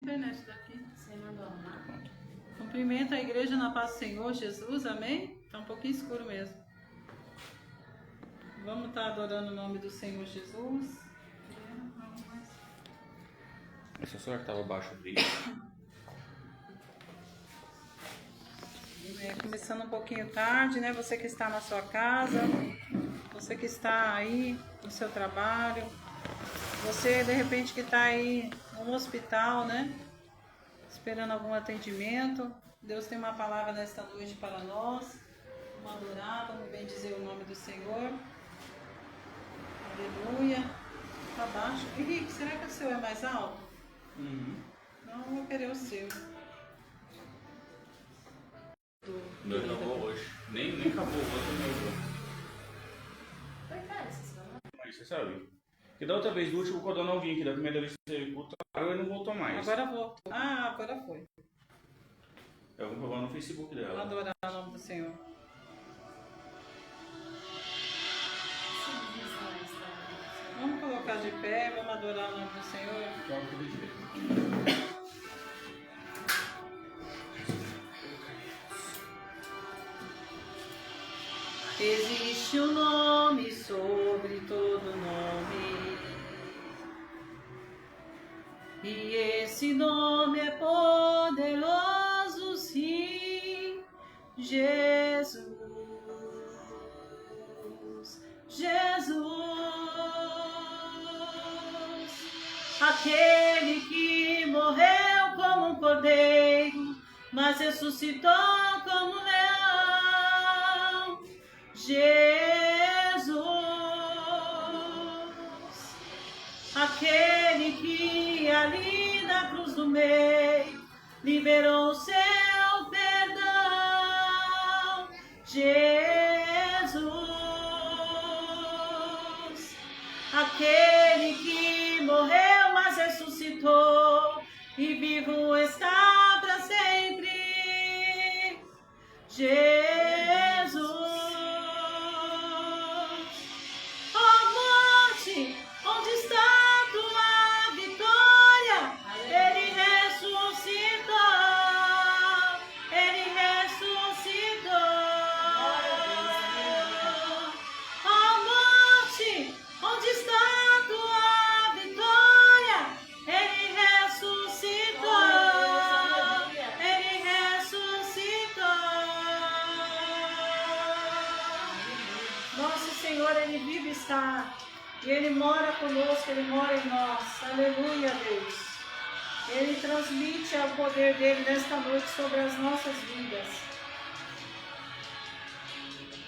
internet daqui. Você mandou arrumar? Cumprimenta a igreja na paz do Senhor Jesus, amém? Tá um pouquinho escuro mesmo. Vamos estar adorando o nome do Senhor Jesus. Essa senhora que estava abaixo do brilho. Começando um pouquinho tarde, né? Você que está na sua casa, você que está aí no seu trabalho, você de repente que está aí no hospital, né? Esperando algum atendimento. Deus tem uma palavra nesta noite para nós. Vamos adorar, vamos bendizer o nome do Senhor. Aleluia. Está baixo. Henrique, será que o seu é mais alto? Não, eu vou querer o seu. Não acabou hoje. Nem acabou o outro meu. Foi cara, vocês falam? Mas você sabe. Porque da outra vez, do último, quando eu não vim aqui, da primeira vez que você botou, ele não voltou mais. Agora vou. Ah, agora foi. É algum problema no Facebook Vamos dela. adorar o nome do Senhor. Vamos colocar de pé, vamos adorar o nome do Senhor. Qual que eu dizer? Existe um nome sobre todo nome, e esse nome é poderoso, sim, Jesus, Jesus, aquele que morreu como um cordeiro, mas ressuscitou como um leão. Jesus, aquele que ali na cruz do meio liberou o seu perdão. Jesus, aquele que morreu, mas ressuscitou e vivo está para sempre. Jesus, onde está tua vitória? Ele ressuscitou, ele ressuscitou. Ó morte, onde está tua vitória? Ele ressuscitou, ele ressuscitou. Nosso Senhor, ele vive e está. E Ele mora conosco, Ele mora em nós. Aleluia, Deus. Ele transmite o poder dEle nesta noite sobre as nossas vidas.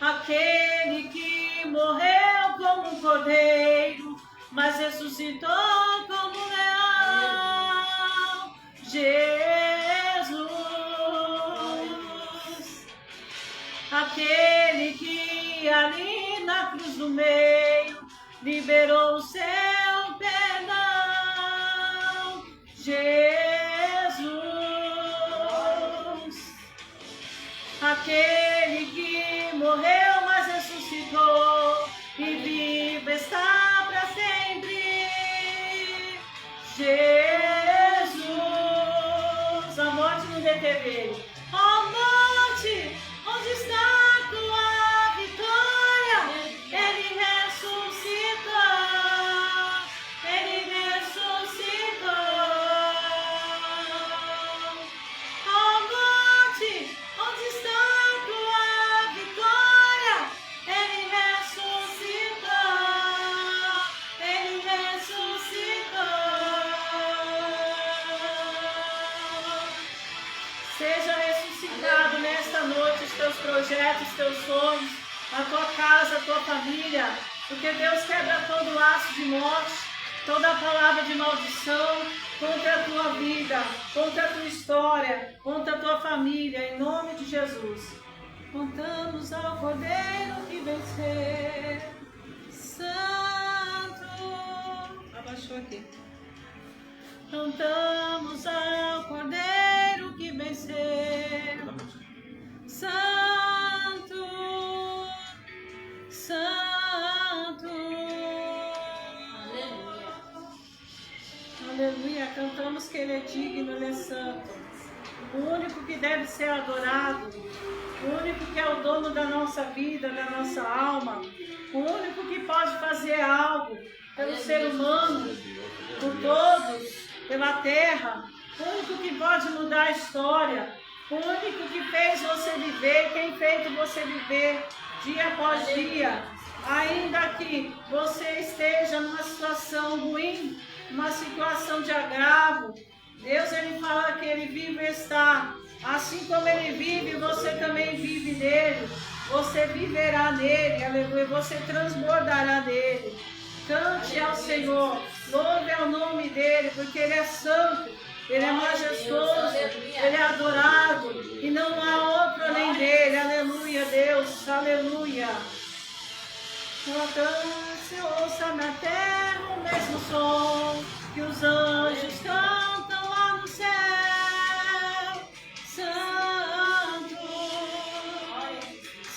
Aquele que morreu como um cordeiro, mas ressuscitou como um leão. Jesus, aquele que ali na cruz do meio liberou o seu perdão. Jesus, aquele que morreu, mas ressuscitou e vivo está para sempre. Jesus, a morte não deteve ele. Ó morte, onde está tua vitória? Ele ressuscitou, ele ressuscitou. Ó morte, onde está tua vitória? Ele ressuscitou, ele ressuscitou. Seja ressuscitado nesta noite os teus projetos, os teus sonhos, a tua casa, a tua família, porque Deus quebra todo laço de morte, toda palavra de maldição contra a tua vida, contra a tua história, contra a tua família, em nome de Jesus. Contamos ao Cordeiro que venceu, Santo. Abaixou aqui. Cantamos ao Cordeiro que venceu, Santo, Santo. Aleluia. Aleluia. cantamos que Ele é digno, Ele é santo. O único que deve ser adorado, o único que é o dono da nossa vida, da nossa alma, o único que pode fazer algo pelo ser humano, por todos, pela terra, o único que pode mudar a história, o único que fez você viver, tem feito você viver dia após dia, ainda que você esteja numa situação ruim, numa situação de agravo. Deus, Ele fala que Ele vive e está. Assim como Ele vive, você também vive nele. Você viverá nele, aleluia. Você transbordará nele. Cante ao Senhor, louve ao nome dEle, porque Ele é santo, Ele é majestoso, Ele é adorado, e não há outro além dEle. Aleluia, Deus, aleluia. Cante, ouça na terra o mesmo som que os anjos cantam lá no céu. Santo,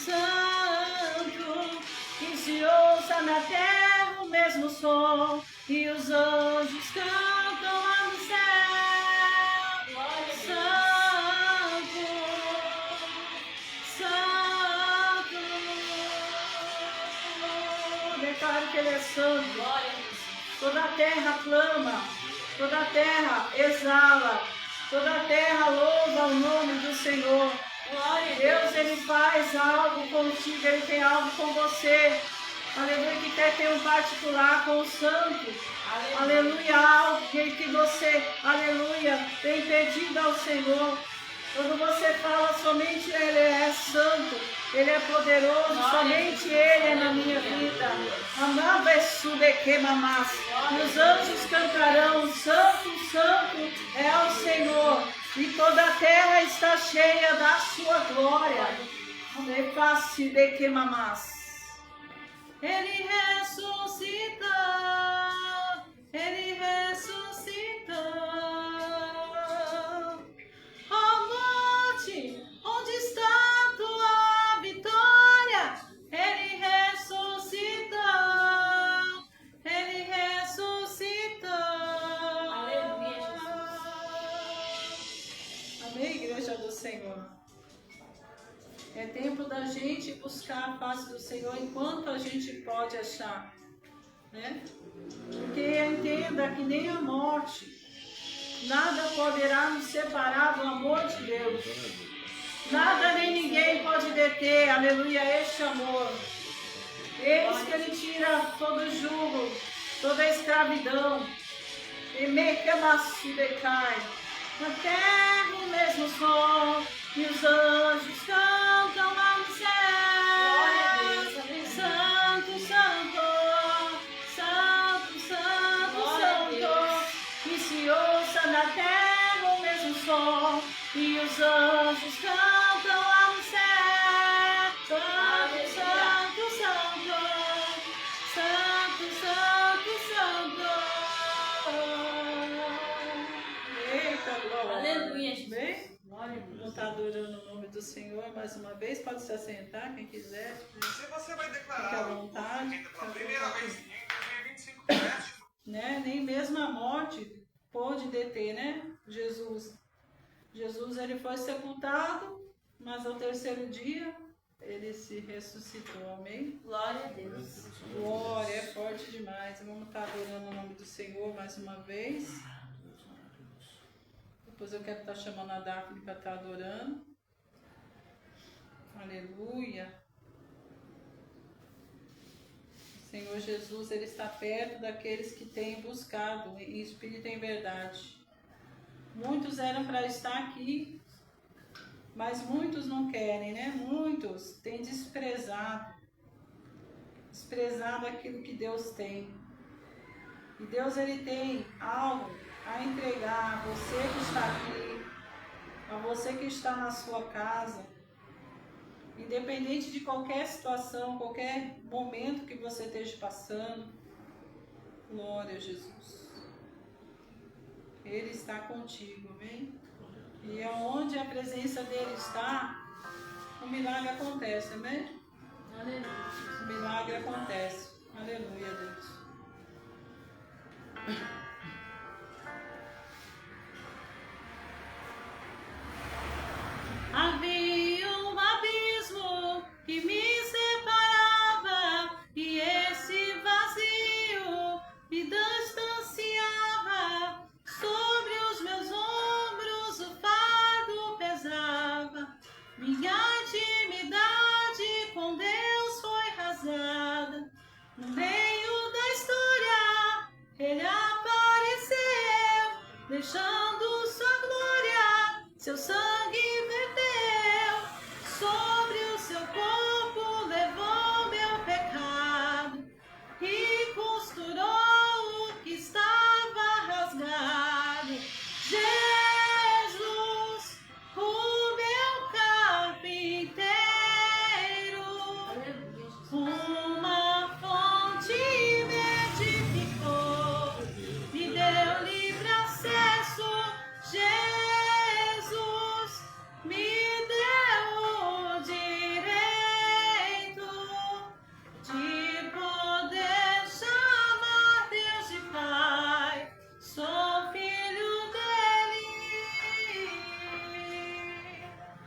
santo, que se ouça na terra o mesmo som que os anjos cantam lá no céu. Santo, santo, declaro que Ele é santo. Toda a terra clama, toda a terra exala, toda a terra louva o nome do Senhor. Deus, Ele faz algo contigo, Ele tem algo com você. Aleluia, que quer ter um particular com o santo. Aleluia, algo que você, aleluia, tem pedido ao Senhor. Quando você fala, somente Ele é santo, Ele é poderoso, somente Ele é na minha vida. E os anjos cantarão, santo, santo é o Senhor, e toda a terra está cheia da sua glória. Ele ressuscita, Ele ressuscita. Onde está tua vitória? Ele ressuscita, Ele ressuscita. Aleluia, Jesus. Amém, igreja do Senhor. É tempo da gente buscar a face do Senhor enquanto a gente pode achar, né? Porque entenda que nem a morte, nada poderá nos separar do amor de Deus. Nada nem ninguém pode deter, aleluia, este amor. Eis que Ele tira todo jugo, toda a escravidão. E me queimasse decai. Na terra o mesmo som, e os anjos cantam lá no céu. Santo, santo, santo, santo, santo. E se ouça na terra o mesmo som, e os anjos cantam lá no céu. Santo, santo, santo, santo, santo, santo. Eita, glória. Aleluia, Jesus. Bem? Glória a Deus. Vamos estar adorando o nome do Senhor mais uma vez. Pode se assentar, quem quiser. Se você vai Fique à declarar o vontade. pela primeira vez em 2025 versos, Né? Nem mesmo a morte pôde deter, né? Jesus, ele foi sepultado, mas ao terceiro dia ele se ressuscitou. Amém? Glória a Deus. Glória, é forte demais. Vamos estar adorando o nome do Senhor mais uma vez. Depois eu quero estar chamando a Daphne para estar adorando. Aleluia. O Senhor Jesus, Ele está perto daqueles que têm buscado em espírito e em verdade. Muitos eram para estar aqui, mas muitos não querem, né? Muitos têm desprezado aquilo que Deus tem. E Deus, Ele tem algo a entregar a você que está aqui, a você que está na sua casa, independente de qualquer situação, qualquer momento que você esteja passando. Glória a Jesus. Ele está contigo, amém? E aonde a presença dele está, o milagre acontece, amém? Aleluia. O milagre acontece. Aleluia, Deus. seu sangue verteu, sobre o seu corpo levou meu pecado e costurou o que estava rasgado. Jesus, o meu carpinteiro, uma fonte me edificou, me deu livre acesso. Jesus me deu o direito de poder chamar Deus de Pai. Sou filho dele.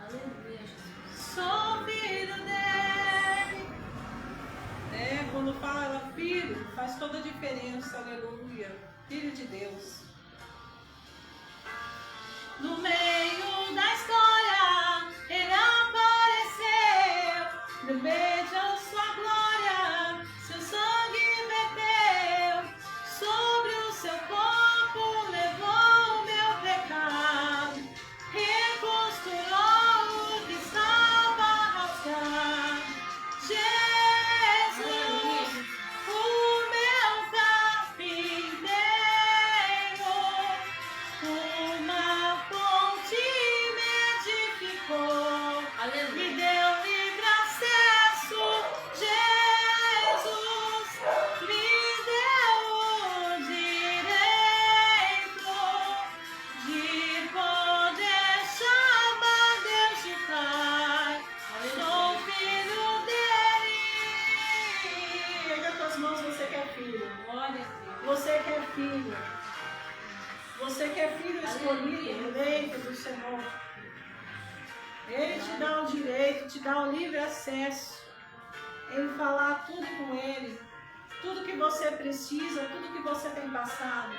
Aleluia, Jesus. Sou filho dele. Quando fala filho, faz toda a diferença, aleluia. Filho de Deus. No meio da história, ele apareceu, beijou sua glória, seu sangue verteu, sobre o seu corpo levou o meu pecado, recosturou o que estava rasgado. Jesus, o meu carpinteiro, uma fonte me edificou, Aleluia. me deu livre acesso. Jesus me deu o direito de poder chamar Deus de Pai. Sou filho dele. Erga tuas mãos, você que é filho. Glória a Deus. Você que é filho. Você que é filho escolhido, eleito do Senhor. Ele te dá o direito, te dá o livre acesso em falar tudo com Ele. Tudo que você precisa, tudo que você tem passado.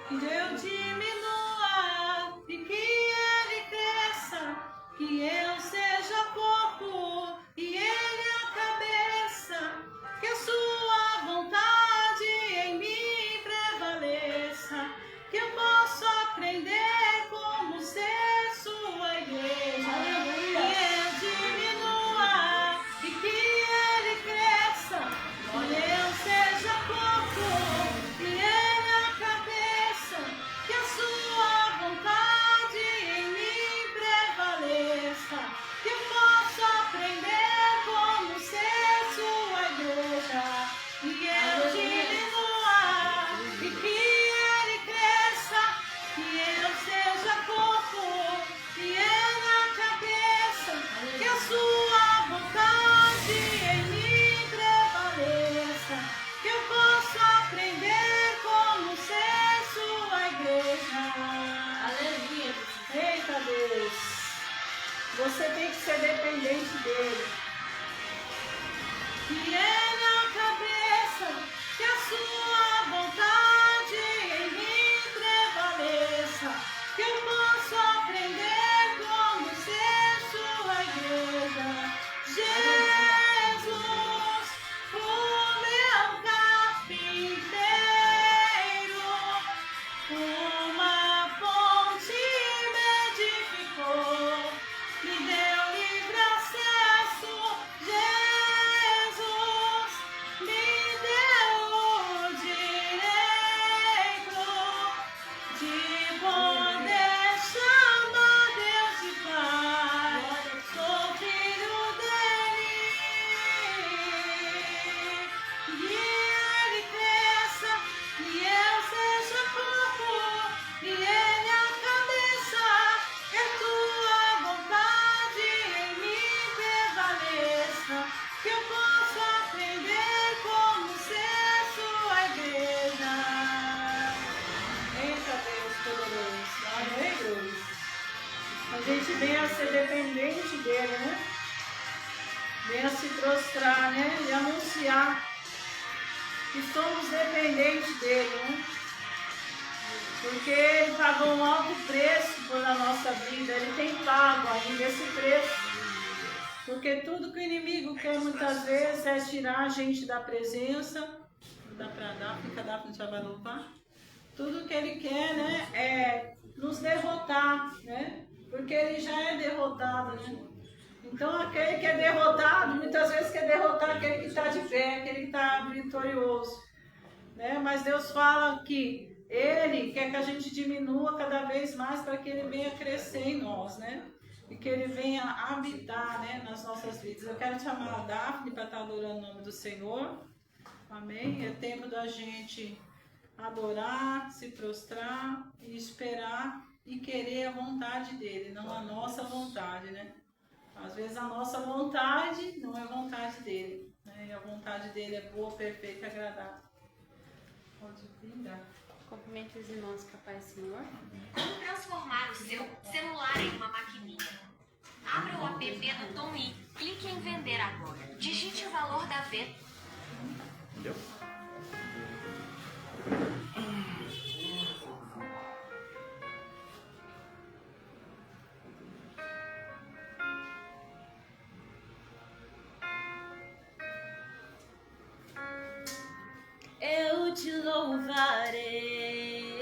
Que eu diminua e que Ele cresça. Que eu seja corpo e Ele a cabeça. Que a sua vontade em mim prevaleça. Que eu possa aprender como ser sua igreja. Aleluia. Que eu diminua e que Ele cresça. Que eu seja corpo e Ele a cabeça. Que a sua vontade em mim prevaleça. Que eu possa aprender como ser sua igreja. Que eu diminua e que Ele cresça. Que eu seja corpo e Ele a cabeça. Que a sua vontade em mim prevaleça. Que eu possa aprender como ser sua igreja. Aleluia, Jesus. Eita Deus, você tem que ser dependente dele. Que ele é a cabeça, que a sua vontade em mim prevaleça. Que eu possa aprender como ser sua igreja. Jesus, o meu carpinteiro, uma fonte me edificou, me deu livre acesso. Jesus me deu o direito de poder chamar Deus de Pai. Sou filho dele. E ele cresça, e eu seja corpo, e ele a cabeça. Que a tua vontade em mim prevaleça. Que eu possa aprender como ser sua igreja. Eita Deus poderoso. Amém, Deus. A gente venha a ser dependente dele, né? Venha se prostrar, né? E anunciar que somos dependentes dele, né? Porque ele pagou um alto preço pela nossa vida. Ele tem pago ainda esse preço. Porque tudo que o inimigo quer muitas vezes é tirar a gente da presença. Dá pra dar, fica dá, já vai louvar. Tudo que ele quer, né, é nos derrotar, né? Porque porque ele já é derrotado, né? Então aquele que é derrotado, muitas vezes quer derrotar aquele que está de pé, aquele que está vitorioso, né? Mas Deus fala que Ele quer que a gente diminua cada vez mais para que Ele venha crescer em nós, né? E que Ele venha habitar, né, nas nossas vidas. Eu quero chamar a Daphne para estar adorando o nome do Senhor. Amém? É tempo da gente adorar, se prostrar e esperar e querer a vontade dEle, não a nossa vontade, né? Às vezes a nossa vontade não é vontade dEle, né? E a vontade dEle é boa, perfeita e agradável. Pode brindar. Cumprimente os irmãos com a paz do Senhor. Como transformar o seu celular em uma maquininha? Abra o app do Tom e clique em vender agora. Digite o valor da venda. Entendeu? Eu te louvarei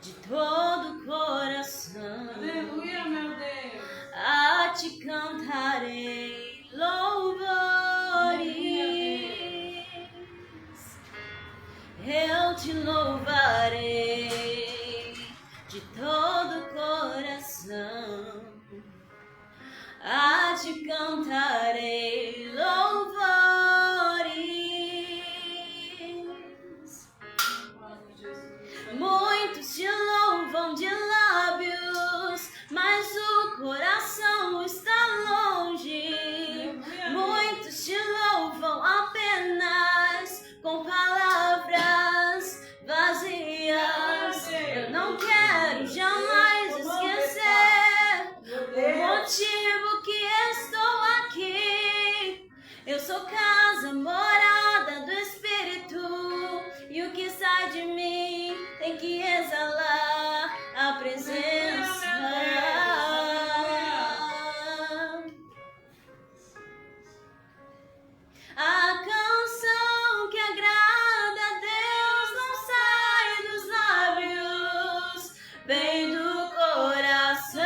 de todo o coração. Aleluia, meu Deus. A te cantarei louvores. Eu te louvarei de todo o coração. A te cantarei louvores. Muitos te louvam de lábios, mas o coração está longe. Muitos te louvam apenas com palavras vazias. Eu não quero jamais esquecer o motivo que estou aqui. Eu sou casa, morada do Espírito, e o que sai de mim tem que exalar a presença. A canção que agrada a Deus não sai dos lábios, vem do coração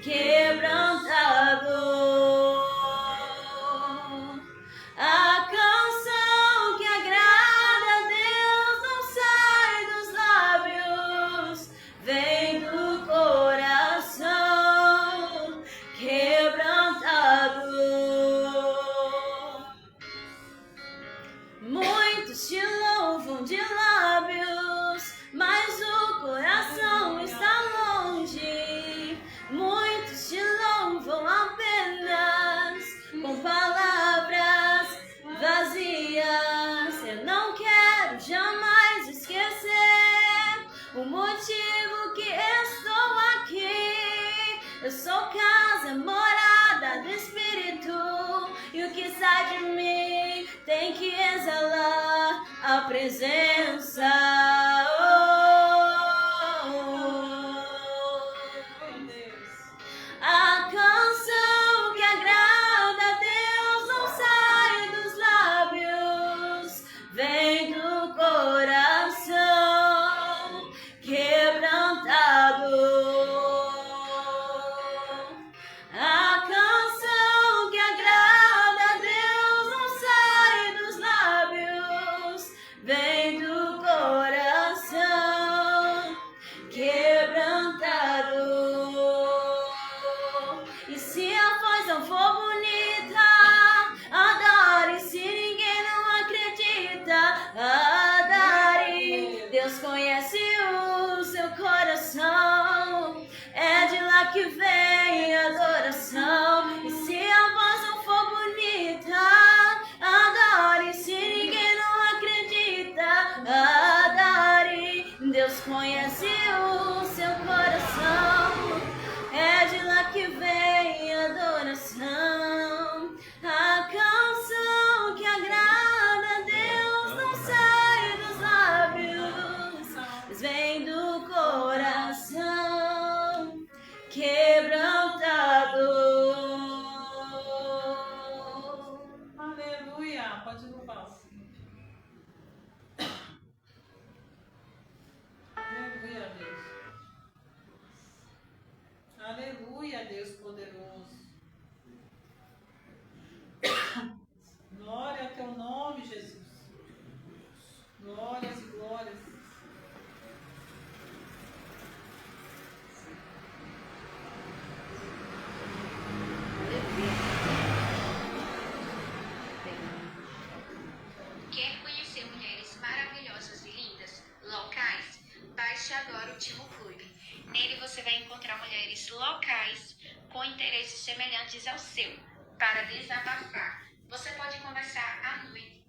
quebrantado. A canção que agrada a Deus não sai dos lábios, vem do coração quebrantado. Muitos te louvam de lábios, mas o coração está longe. Muitos te louvam apenas com palavras vazias. Eu não quero jamais esquecer o motivo que estou aqui. Eu sou casa, morada do Espírito, e o que sai de mim tem que exalar a presença. A canção que agrada a Deus não sai dos lábios, vem do coração quebrantado. A canção que agrada a Deus não sai dos lábios, vem do coração quebrantado. E se a voz não for bonita, adore. Se ninguém não acredita, adore. Deus conhece o seu coração, é de lá que vem a adoração. E se a voz não for bonita, adore. Se ninguém não acredita, adore. Deus conhece o seu coração, é de lá que vem a adoração. A canção que agrada a Deus não sai dos lábios, mas vem do coração quebrantado. Deus poderoso. Glória ao teu nome, Jesus. Glórias e glórias. Quer conhecer mulheres maravilhosas e lindas, locais? Baixe agora o Timo Clube. Nele você vai encontrar mulheres locais com interesses semelhantes ao seu. Para desabafar, você pode conversar à noite,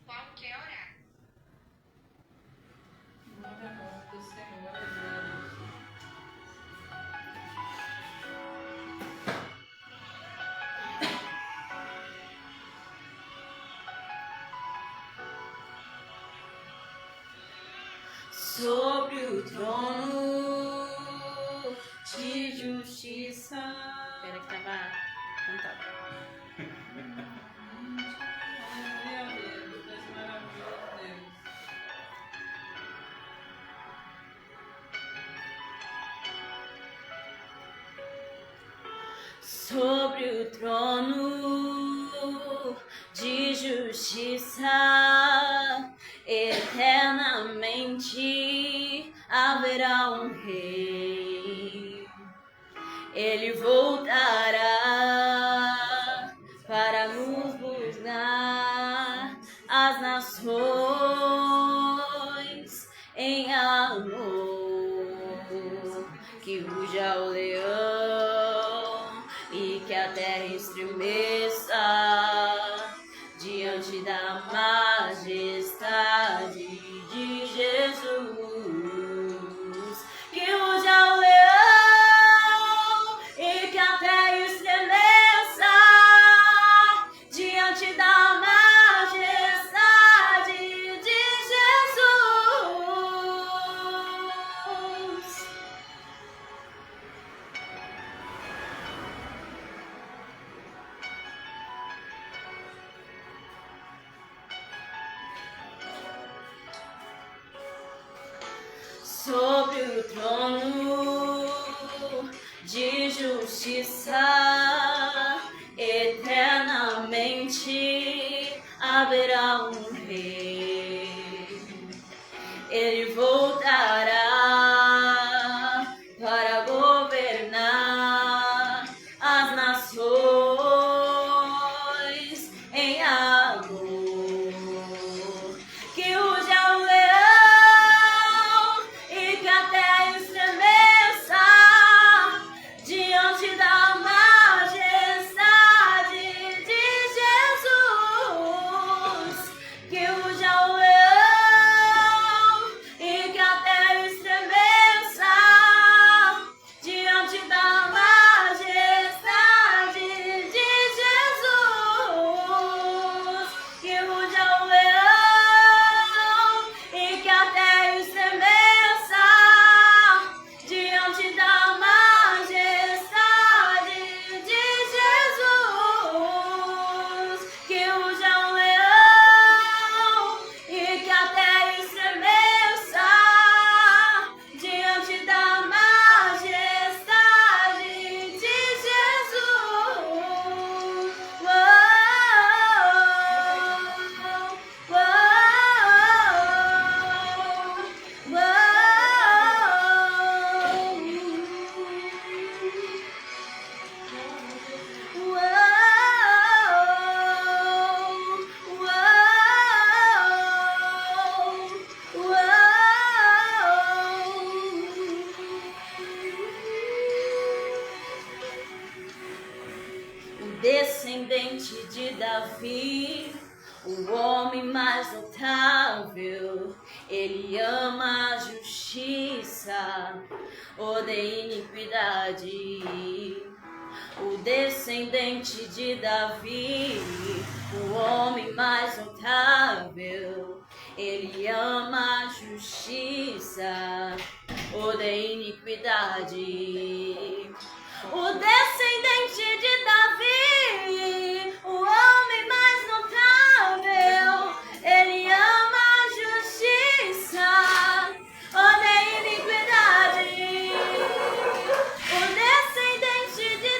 qualquer horário. Glória ao nome do Senhor, Deus. Sobre o trono de justiça. Pera que tava cantado. Aleluia, Deus. Tu és maravilhoso, Deus. Sobre o trono de justiça, eternamente haverá um rei. Ele voltará para nos buscar as nações em amor, que ruja o leão e que a terra estremeça diante da majestade de Jesus. Que ruja o leão e que a terra estremeça diante da majestade de Jesus. Sobre o trono de justiça, eternamente haverá um rei. Ele voltará para governar as nações em amor. Que ruja o leão e que a terra estremeça diante da majestade de Jesus. Que ruja o leão e que a terra estremeça diante da majestade de Jesus. Que ruja o leão e que a terra estremeça diante da majestade de Jesus. Que ruja o leão e que a terra estremeça diante da majestade de Jesus. O descendente de Davi, o homem mais notável, ele ama a justiça, odeia iniquidade. O descendente de Davi, o homem mais notável, ele ama a justiça, odeia iniquidade. O descendente de Davi, o homem mais notável, ele ama a justiça, odeia iniquidade. O descendente de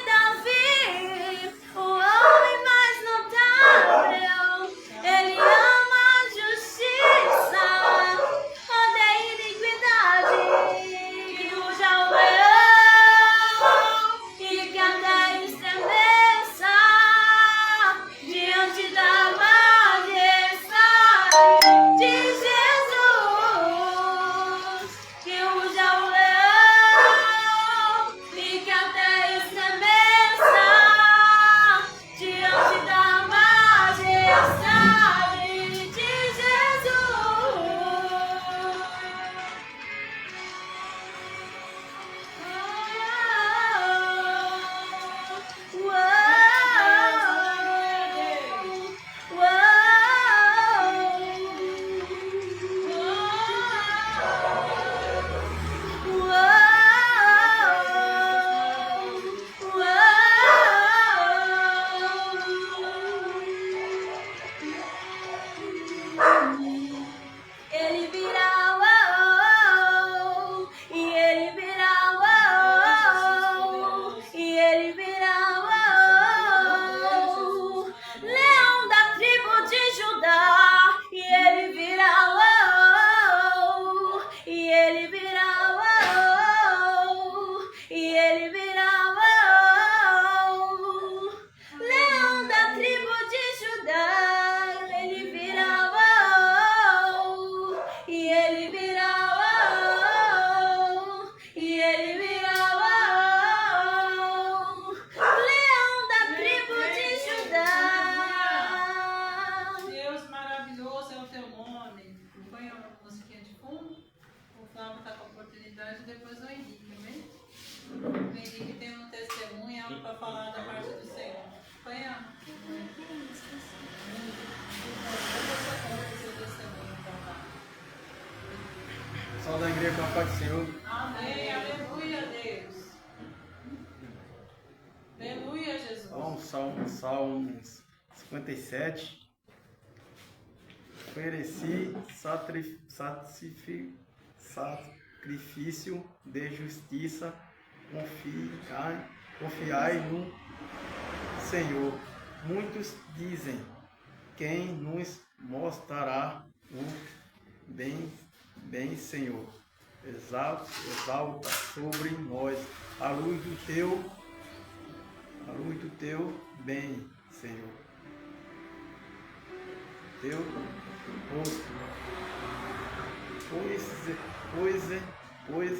paz do Senhor. Amém. Aleluia, Deus. Aleluia, Jesus. Salmos 57. Ofereci sacrifício de justiça, confiai no Senhor. Muitos dizem, quem nos mostrará o bem, Senhor? Exalta sobre nós a luz do teu bem, Senhor. Teu rosto, pois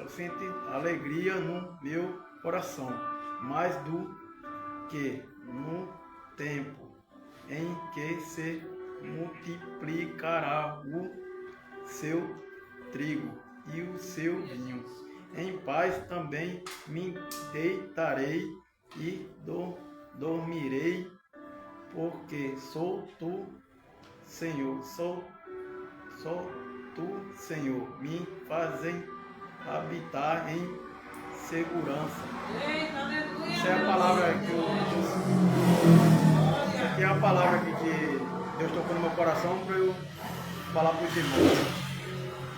sente alegria no meu coração, mais do que no tempo em que se multiplicará o seu trigo e o seu vinho. Em paz também me deitarei e dormirei, porque sou tu, Senhor, sou tu, Senhor, me fazem habitar em segurança. Essa é a palavra que essa aqui é a palavra que Deus tocou no meu coração para eu falar para os irmãos.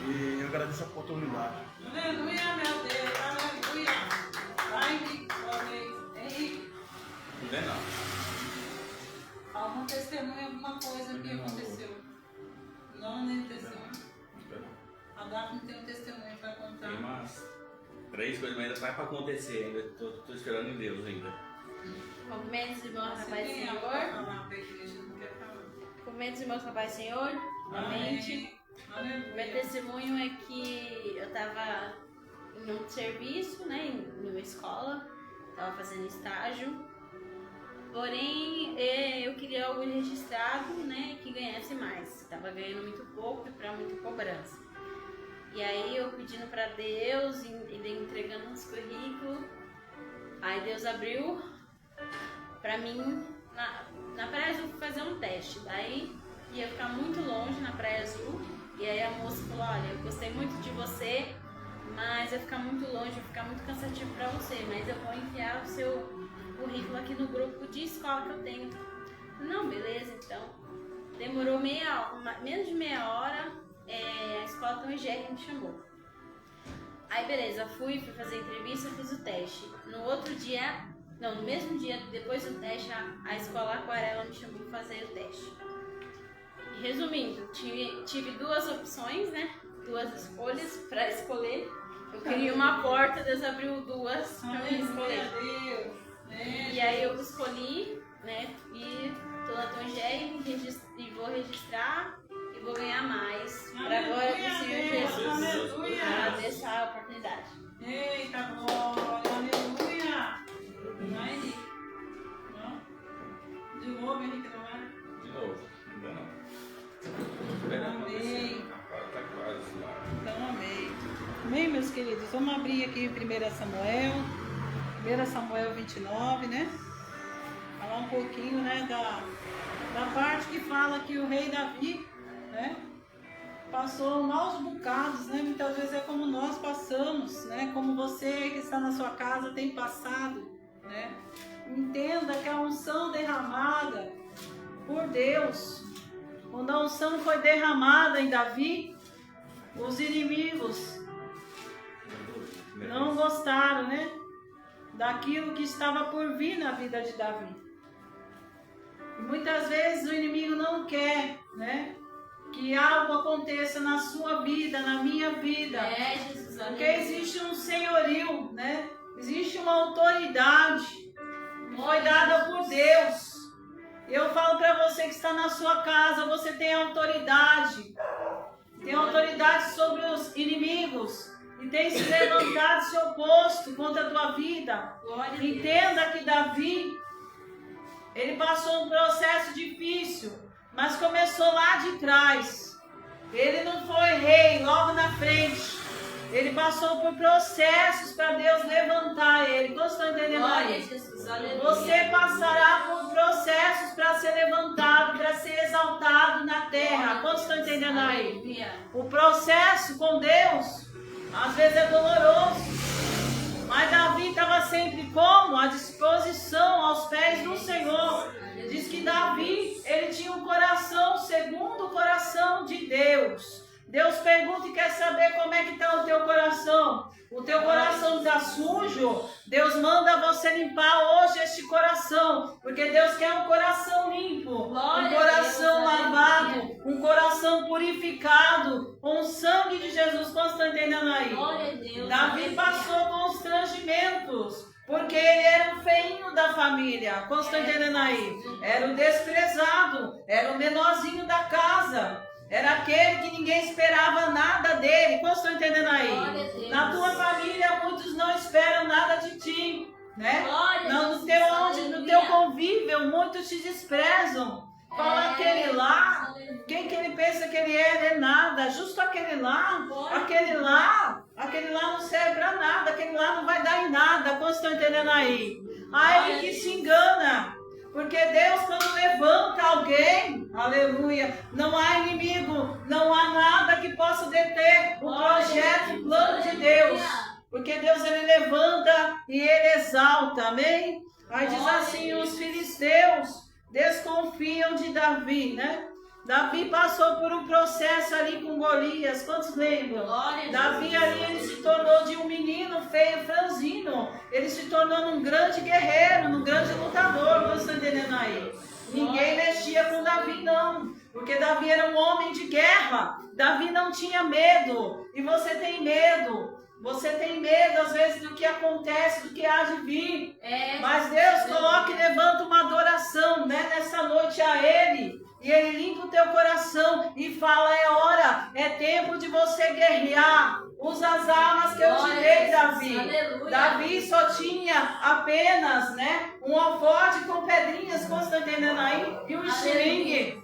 E eu agradeço a oportunidade. Aleluia, meu Deus. Aleluia. Vai, Henrique. Não tem não. Algum testemunho, alguma coisa que aconteceu? Não, nem testemunho. A Daphne tem um testemunho para contar. Tem umas 3 coisas, mas ainda tá para acontecer ainda. Tô esperando em Deus ainda. Cumprimentos, irmãos, na Você paz do tem algo para Senhor. falar para a igreja? Não quer falar? Cumprimentos, irmãos, na paz do Senhor. Novamente. Aleluia. Meu testemunho é que eu estava em um serviço, né, em uma escola, estava fazendo estágio, porém eu queria algo registrado, né, que ganhasse mais. Estava ganhando muito pouco e para muita cobrança. E aí eu pedindo para Deus, ele entregando uns currículos, aí Deus abriu para mim na Praia Azul fazer um teste. Daí ia ficar muito longe na Praia Azul. E aí a moça falou, olha, eu gostei muito de você, mas vai ficar muito longe, vai ficar muito cansativo para você, mas eu vou enviar o seu currículo aqui no grupo de escola que eu tenho. Não, beleza, então. Demorou menos de meia hora, a escola Tom e Jerry me chamou. Aí beleza, fui fazer a entrevista, fiz o teste. No mesmo dia, depois do teste, a escola Aquarela me chamou para fazer o teste. Resumindo, tive 2 opções, né? 2 escolhas para escolher. Eu queria uma porta, Deus abriu 2 para mim escolher. E aí eu escolhi, né? E tô na Tom Jerry e vou registrar e vou ganhar mais. Para agora do Senhor Jesus. Agradeço a oportunidade. Eita glória, aleluia. Não é, Henrique? Não? De novo, Henrique, não é? De novo, não dá não. Amém. Tá quase lá. Então, amém. Amém, meus queridos. Vamos abrir aqui 1 Samuel. 1 Samuel 29, né? Falar um pouquinho, né, da parte que fala que o rei Davi, né, passou maus bocados, né? Muitas vezes é como nós passamos, né? Como você que está na sua casa tem passado, né? Entenda que a unção derramada por Deus, quando a unção foi derramada em Davi, os inimigos não gostaram, né? Daquilo que estava por vir na vida de Davi. E muitas vezes o inimigo não quer, né? Que algo aconteça na sua vida, na minha vida. Jesus, porque existe um senhorio, né? Existe uma autoridade que foi dada por Deus. Eu falo para você que está na sua casa, você tem autoridade. Tem autoridade sobre os inimigos. E tem se levantado, se oposto contra a tua vida. Entenda que Davi, ele passou um processo difícil, mas começou lá de trás. Ele não foi rei logo na frente. Ele passou por processos para Deus levantar ele. Quantos estão entendendo Glória a aí? Jesus, aleluia. Você passará por processos para ser levantado, para ser exaltado na terra. Quantos estão entendendo aí? Aleluia. O processo com Deus, às vezes é doloroso. Mas Davi estava sempre como? À disposição, aos pés do Senhor. Diz que Davi, ele tinha um coração segundo o coração de Deus. Deus pergunta e quer saber como é que está o teu coração. O teu coração está sujo? Deus manda você limpar hoje este coração. Porque Deus quer um coração limpo, um coração lavado, um coração purificado, com o sangue de Jesus. Quantos estão entendendo aí? Glória a Deus. Davi passou constrangimentos. Porque ele era o feinho da família. Quantos estão entendendo aí? Era o desprezado. Era o menorzinho da casa. Era aquele que ninguém esperava nada dele. Quantos estão entendendo aí? Na tua família, muitos não esperam nada de ti. Né? Não, no teu convívio, muitos te desprezam. Fala aquele lá. Quem que ele pensa que ele é? Ele é nada. Justo aquele lá não serve para nada. Aquele lá não vai dar em nada. Quantos estão entendendo aí? Ele que se engana. Porque Deus, quando levanta alguém, aleluia, não há inimigo, não há nada que possa deter o projeto, o plano de Deus. Porque Deus, ele levanta e ele exalta, amém? Aí diz assim, os filisteus desconfiam de Davi, né? Davi passou por um processo ali com Golias. Quantos lembram? Davi ali, ele se tornou de um menino feio, franzino. Ele se tornou num grande guerreiro, num grande lutador. Vocês estão entendendo aí? Ninguém mexia com Davi, não. Porque Davi era um homem de guerra. Davi não tinha medo. E você tem medo. Você tem medo, às vezes, do que acontece, do que há de vir. Mas Deus coloca e levanta uma adoração, né, nessa noite a Ele. E Ele limpa o teu coração e fala, é hora, é tempo de você guerrear. Usa as armas que eu te dei, Davi. Aleluia. Davi só tinha apenas, né, um alforje com pedrinhas, quantos estão entendendo aí? E um estilingue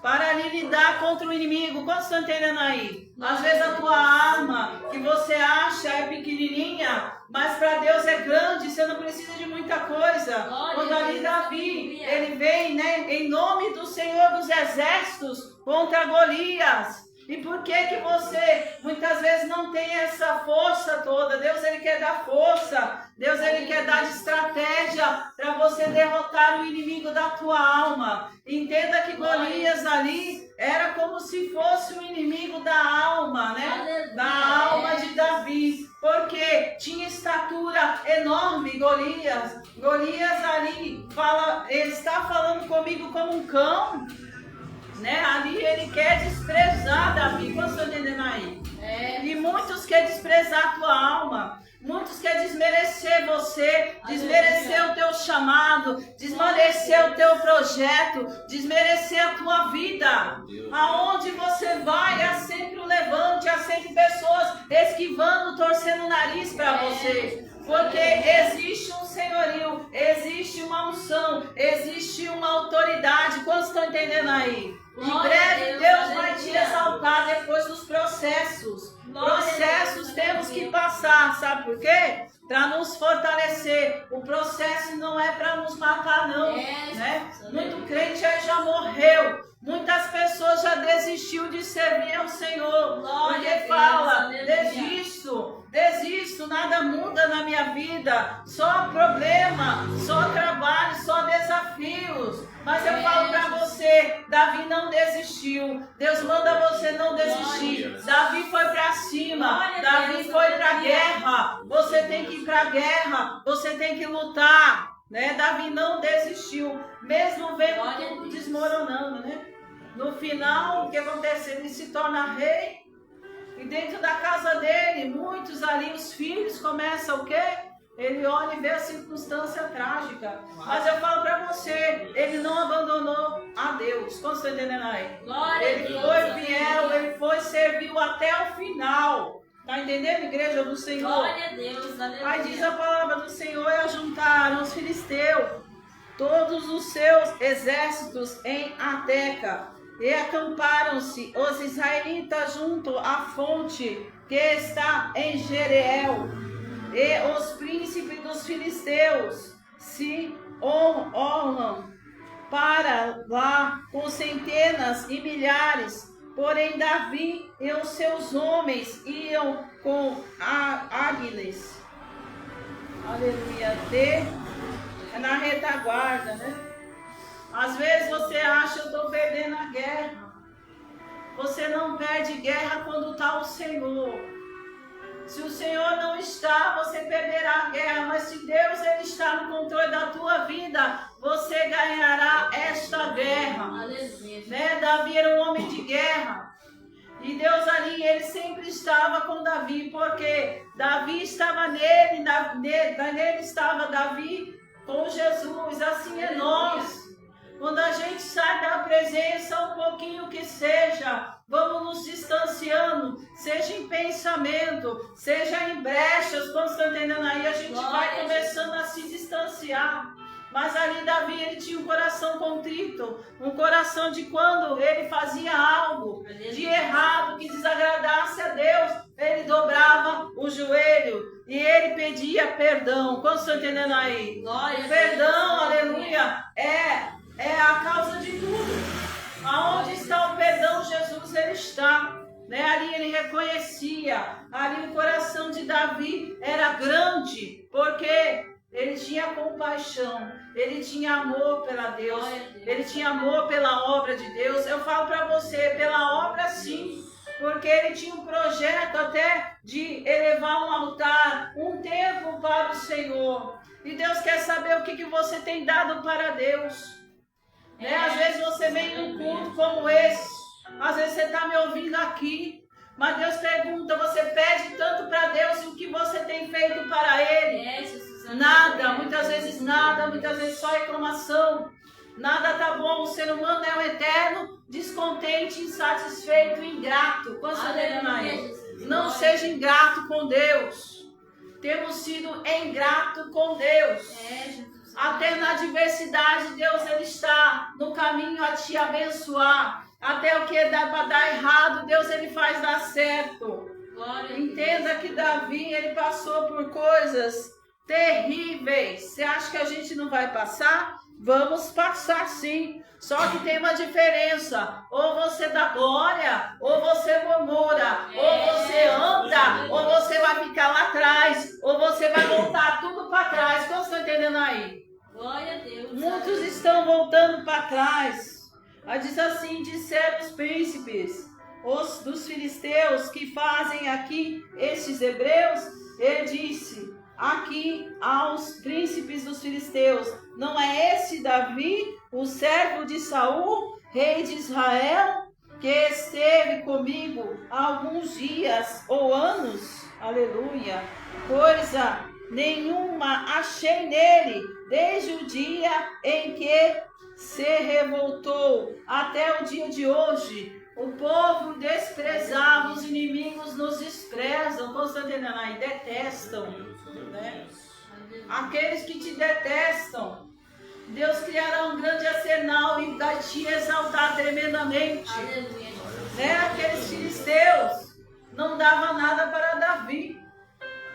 para lidar contra o inimigo. Quantos estão entendendo aí? Às vezes a tua arma que você acha é pequenininha, mas para Deus é grande, você não precisa de muita coisa. Quando ali Davi, ele vem, né, em nome do Senhor dos Exércitos contra Golias. E por que que você muitas vezes não tem essa força toda? Deus, ele quer dar força. Deus, ele quer dar estratégia para você derrotar o inimigo da tua alma. Entenda que Golias ali era como se fosse o inimigo da alma, né? Da alma de Davi. Porque tinha estatura enorme, Golias. Golias ali fala, ele está falando comigo como um cão. Né? Ali ele quer desprezar Davi. Quantos estão entendendo aí? E muitos querem desprezar a tua alma. Muitos querem desmerecer você, desmerecer o teu chamado, desmerecer o teu projeto, desmerecer a tua vida. Aonde você vai, há sempre um levante, há sempre pessoas esquivando, torcendo o nariz para você. Porque existe um senhorio, existe uma unção, existe uma autoridade. Quantos estão entendendo aí? Em breve Deus vai te exaltar depois dos processos. Processos temos que passar, sabe por quê? Para nos fortalecer. O processo não é para nos matar, não. Né? Muito crente aí já morreu. Muitas pessoas já desistiu de servir ao Senhor. Porque fala, desisto, nada muda na minha vida. Só problema, só trabalho, só desafios. Mas eu falo para você, Davi não desistiu. Deus manda você não desistir. Davi foi para cima. Davi foi para a guerra. Você tem que ir para a guerra. Você tem que lutar. Né? Davi não desistiu. Mesmo vendo tudo desmoronando, né? No final, o que acontece? Ele se torna rei. E dentro da casa dele, muitos ali, os filhos, começam o quê? Ele olha e vê a circunstância trágica. Mas eu falo para você, ele não abandonou a Deus. Como você está entendendo aí? Ele foi fiel, ele foi, serviu até o final. Está entendendo, igreja do Senhor? Glória a Deus, aleluia. Aí diz a palavra do Senhor, e ajuntaram os filisteus, todos os seus exércitos em Ateca. E acamparam-se os israelitas junto à fonte que está em Jereel. E os príncipes dos filisteus se honram para lá com centenas e milhares. Porém, Davi e os seus homens iam com Águiles. Aleluia. É na retaguarda, né? Às vezes você acha, eu estou perdendo a guerra. Você não perde guerra quando está o Senhor. Se o Senhor não está, você perderá a guerra. Mas se Deus ele está no controle da tua vida, você ganhará esta guerra. Aleluia. Né? Davi era um homem de guerra. E Deus ali, ele sempre estava com Davi, porque Davi estava nele, nele estava Davi com Jesus. Assim é nós. Quando a gente sai da presença, um pouquinho que seja, vamos nos distanciando, seja em pensamento, seja em brechas, quando você está entendendo aí, a gente vai começando a se distanciar. Mas ali Davi, ele tinha um coração contrito, um coração de quando ele fazia algo de errado, que desagradasse a Deus, ele dobrava o joelho e ele pedia perdão. Quando você está entendendo aí? Perdão, aleluia, é a causa de tudo. Aonde está o perdão, Jesus ele está. Né? Ali ele reconhecia, ali o coração de Davi era grande, porque ele tinha compaixão, ele tinha amor pela Deus, ele tinha amor pela obra de Deus. Eu falo para você, pela obra sim, porque ele tinha um projeto até de elevar um altar, um templo para o Senhor. E Deus quer saber o que você tem dado para Deus. Né? Às vezes você vem num culto como esse, às vezes você está me ouvindo aqui, mas Deus pergunta, você pede tanto para Deus e o que você tem feito para Ele? Nada, muitas vezes só reclamação. Nada tá bom, o ser humano é um eterno descontente, insatisfeito, ingrato. Não seja ingrato com Deus. Temos sido ingrato com Deus. Até na adversidade, Deus ele está no caminho a te abençoar. Até o que dá para dar errado, Deus ele faz dar certo. Entenda que Davi ele passou por coisas terríveis. Você acha que a gente não vai passar? Vamos passar sim. Só que tem uma diferença. Ou você dá glória, ou você murmura, ou você anda, ou você vai ficar lá atrás, ou você vai voltar tudo para trás. Como você está entendendo aí? Glória a Deus. Muitos estão voltando para trás. Aí diz assim, disseram os príncipes, os dos filisteus que fazem aqui estes hebreus, ele disse aqui aos príncipes dos filisteus, não é esse Davi, o servo de Saul, rei de Israel, que esteve comigo há alguns dias ou anos? Aleluia. Coisa nenhuma achei nele, desde o dia em que se revoltou até o dia de hoje. O povo desprezava, os inimigos nos desprezam, Constantino aí, detestam, né? Aqueles que te detestam, Deus criará um grande arsenal e vai te exaltar tremendamente. Né? Aqueles filisteus não davam nada para Davi.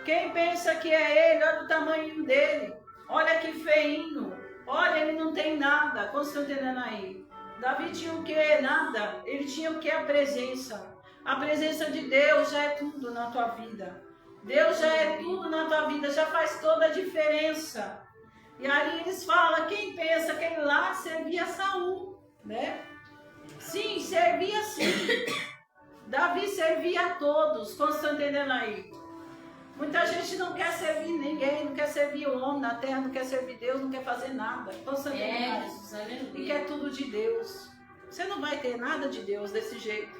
Quem pensa que é ele, olha o tamanho dele, olha que feinho, olha, ele não tem nada. Constantino aí, Davi tinha o que? Nada. Ele tinha o que? A presença. A presença de Deus já é tudo na tua vida. Deus já é tudo na tua vida, já faz toda a diferença. E aí eles falam, quem pensa que ele lá servia Saul, né? Sim, servia sim. Davi servia a todos, Constantino aí. Muita gente não quer servir ninguém, não quer servir o homem na terra, não quer servir Deus, não quer fazer nada. E quer tudo de Deus. Você não vai ter nada de Deus desse jeito.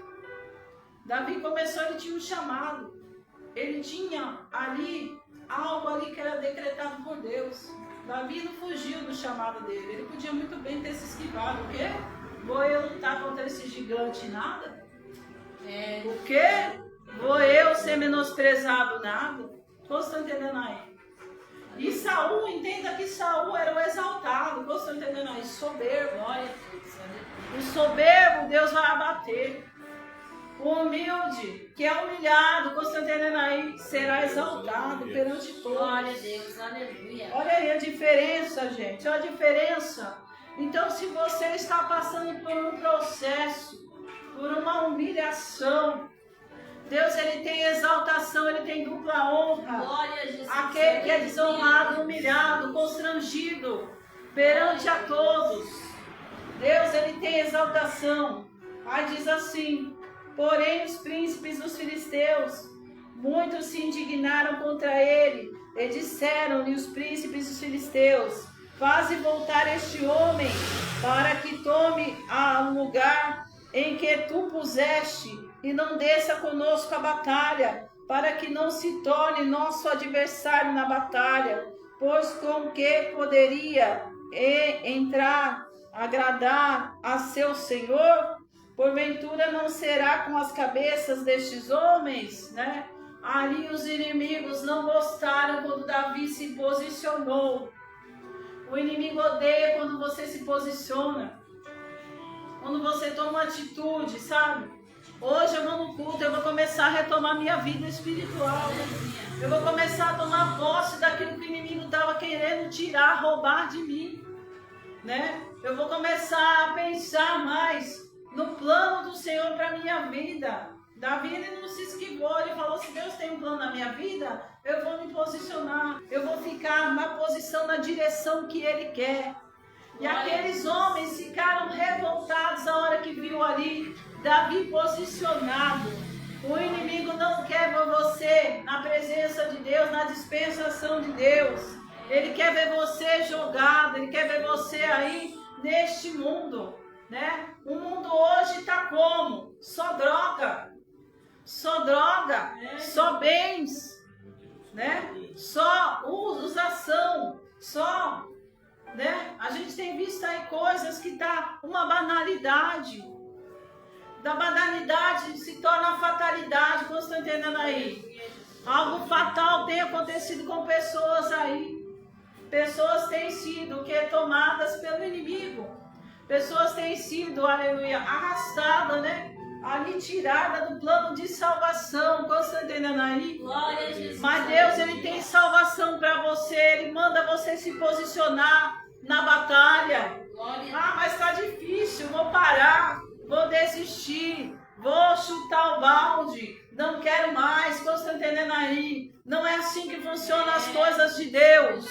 Davi começou, ele tinha um chamado. Ele tinha ali, algo ali que era decretado por Deus. Davi não fugiu do chamado dele. Ele podia muito bem ter se esquivado. O quê? Vou eu lutar contra esse gigante? Nada. O quê? Vou eu ser menosprezado? Nada. Você está entendendo aí? E Saul, entenda que Saul era o exaltado. Você está entendendo aí? Soberbo. O soberbo Deus vai abater. O humilde, que é humilhado, Constantino aí, será exaltado perante todos. Glória a Deus, aleluia. Olha aí a diferença, gente, olha a diferença. Então, se você está passando por um processo, por uma humilhação, Deus, ele tem exaltação, ele tem dupla honra. Glória a Jesus. Aquele que é desonrado, humilhado, constrangido perante a todos. Deus, ele tem exaltação. Aí diz assim: porém os príncipes dos filisteus, muitos se indignaram contra ele, e disseram-lhe os príncipes dos filisteus: faze voltar este homem, para que tome o lugar em que tu puseste, e não desça conosco a batalha, para que não se torne nosso adversário na batalha, pois com que poderia entrar, agradar a seu senhor? Porventura não será com as cabeças destes homens, né? Ali os inimigos não gostaram quando Davi se posicionou. O inimigo odeia quando você se posiciona, quando você toma uma atitude, sabe? Hoje eu vou no culto, eu vou começar a retomar minha vida espiritual. Eu vou começar a tomar posse daquilo que o inimigo estava querendo tirar, roubar de mim, né? Eu vou começar a pensar mais no plano do Senhor para a minha vida. Davi, ele não se esquivou, ele falou: se Deus tem um plano na minha vida, eu vou me posicionar, eu vou ficar na posição, na direção que ele quer. E aqueles homens ficaram revoltados a hora que viu ali Davi posicionado. O inimigo não quer ver você na presença de Deus, na dispensação de Deus. Ele quer ver você jogado, ele quer ver você aí neste mundo, né? O mundo hoje está como? Só droga, só bens, né? Só usação, só, né? A gente tem visto aí coisas que tá uma banalidade. Da banalidade se torna fatalidade, como você está entendendo aí? Algo fatal tem acontecido com pessoas aí. Pessoas têm sido tomadas pelo inimigo. Pessoas têm sido, aleluia, arrastadas, né? Ali tirada do plano de salvação. Como você está entendendo aí? Glória a Jesus. Mas Deus, ele tem salvação para você. Ele manda você se posicionar na batalha. Ah, mas está difícil, vou parar, vou desistir, vou chutar o balde, não quero mais. Como você está entendendo aí? Não é assim que funcionam as coisas de Deus.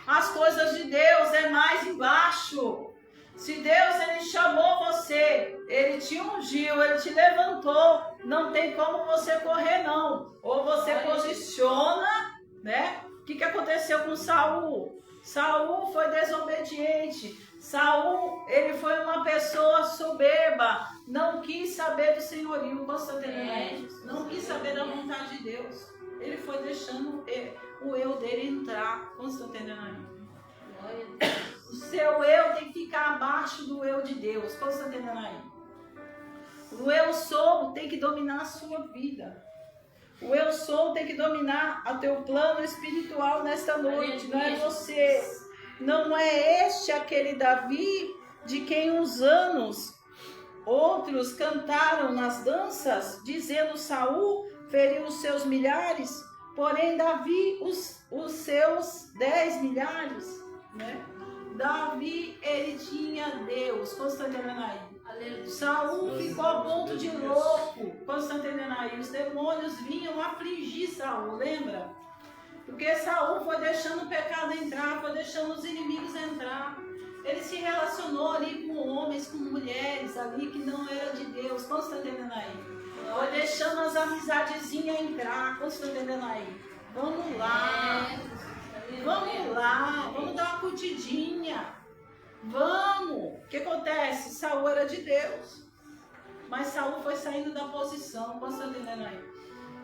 As coisas de Deus é mais embaixo. Se Deus, ele chamou você, ele te ungiu, ele te levantou, não tem como você correr não. Ou você posiciona, né? O que aconteceu com Saul? Saul foi desobediente. Saul, ele foi uma pessoa soberba, não quis saber do senhorio, não quis saber da vontade de Deus. Ele foi deixando o eu dele entrar, Constantino. O seu eu tem que ficar abaixo do eu de Deus, Constantino. O eu sou tem que dominar a sua vida. O eu sou tem que dominar o teu plano espiritual nesta noite. Não é você. Não é este aquele Davi de quem uns anos outros cantaram nas danças, dizendo: Saul feriu os seus milhares, porém Davi os seus 10 milhares, né? Davi, ele tinha Deus, Constantino aí. Saul ficou a ponto de louco, Constantino aí. Os demônios vinham afligir Saul, lembra? Porque Saul foi deixando o pecado entrar, foi deixando os inimigos entrar. Ele se relacionou ali com homens, com mulheres ali que não era de Deus, Constantino aí. Foi deixando as amizadezinhas entrar, Constantino aí. Vamos lá. Vamos lá, vamos dar uma curtidinha. Vamos. O que acontece? Saul era de Deus. Mas Saul foi saindo da posição. Você está entendendo aí?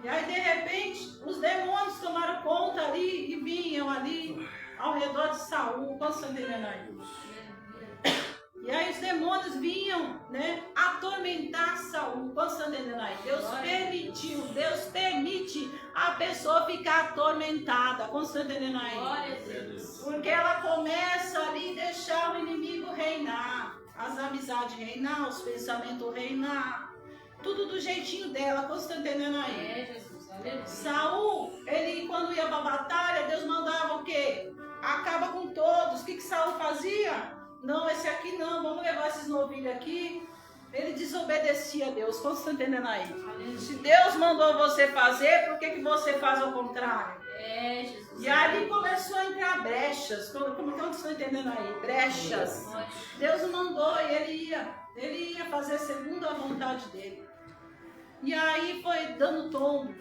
E aí, de repente, os demônios tomaram conta ali e vinham ali ao redor de Saul. Você está entendendo aí? E aí os demônios vinham, né, atormentar Saul. Você está entendendo aí? Deus permitiu, Deus permite a pessoa ficar atormentada. Você está entendendo aí? Porque ela começa ali a deixar o inimigo reinar. As amizades reinar, os pensamentos reinar. tudo do jeitinho dela. Quando você está entendendo aí? É, Jesus. Aleluia. Saul, ele quando ia para a batalha, Deus mandava o quê? Acaba com todos. O que Saul fazia? Não, esse aqui não, vamos levar esses novilhos aqui. Ele desobedecia a Deus. Quando você está entendendo aí? Aleluia. Se Deus mandou você fazer, por que você faz ao contrário? É, Jesus. E ali começou a entrar brechas. Como vocês estão entendendo aí? Brechas. Deus mandou e ele ia fazer segundo a vontade dele. E aí foi dando tombo.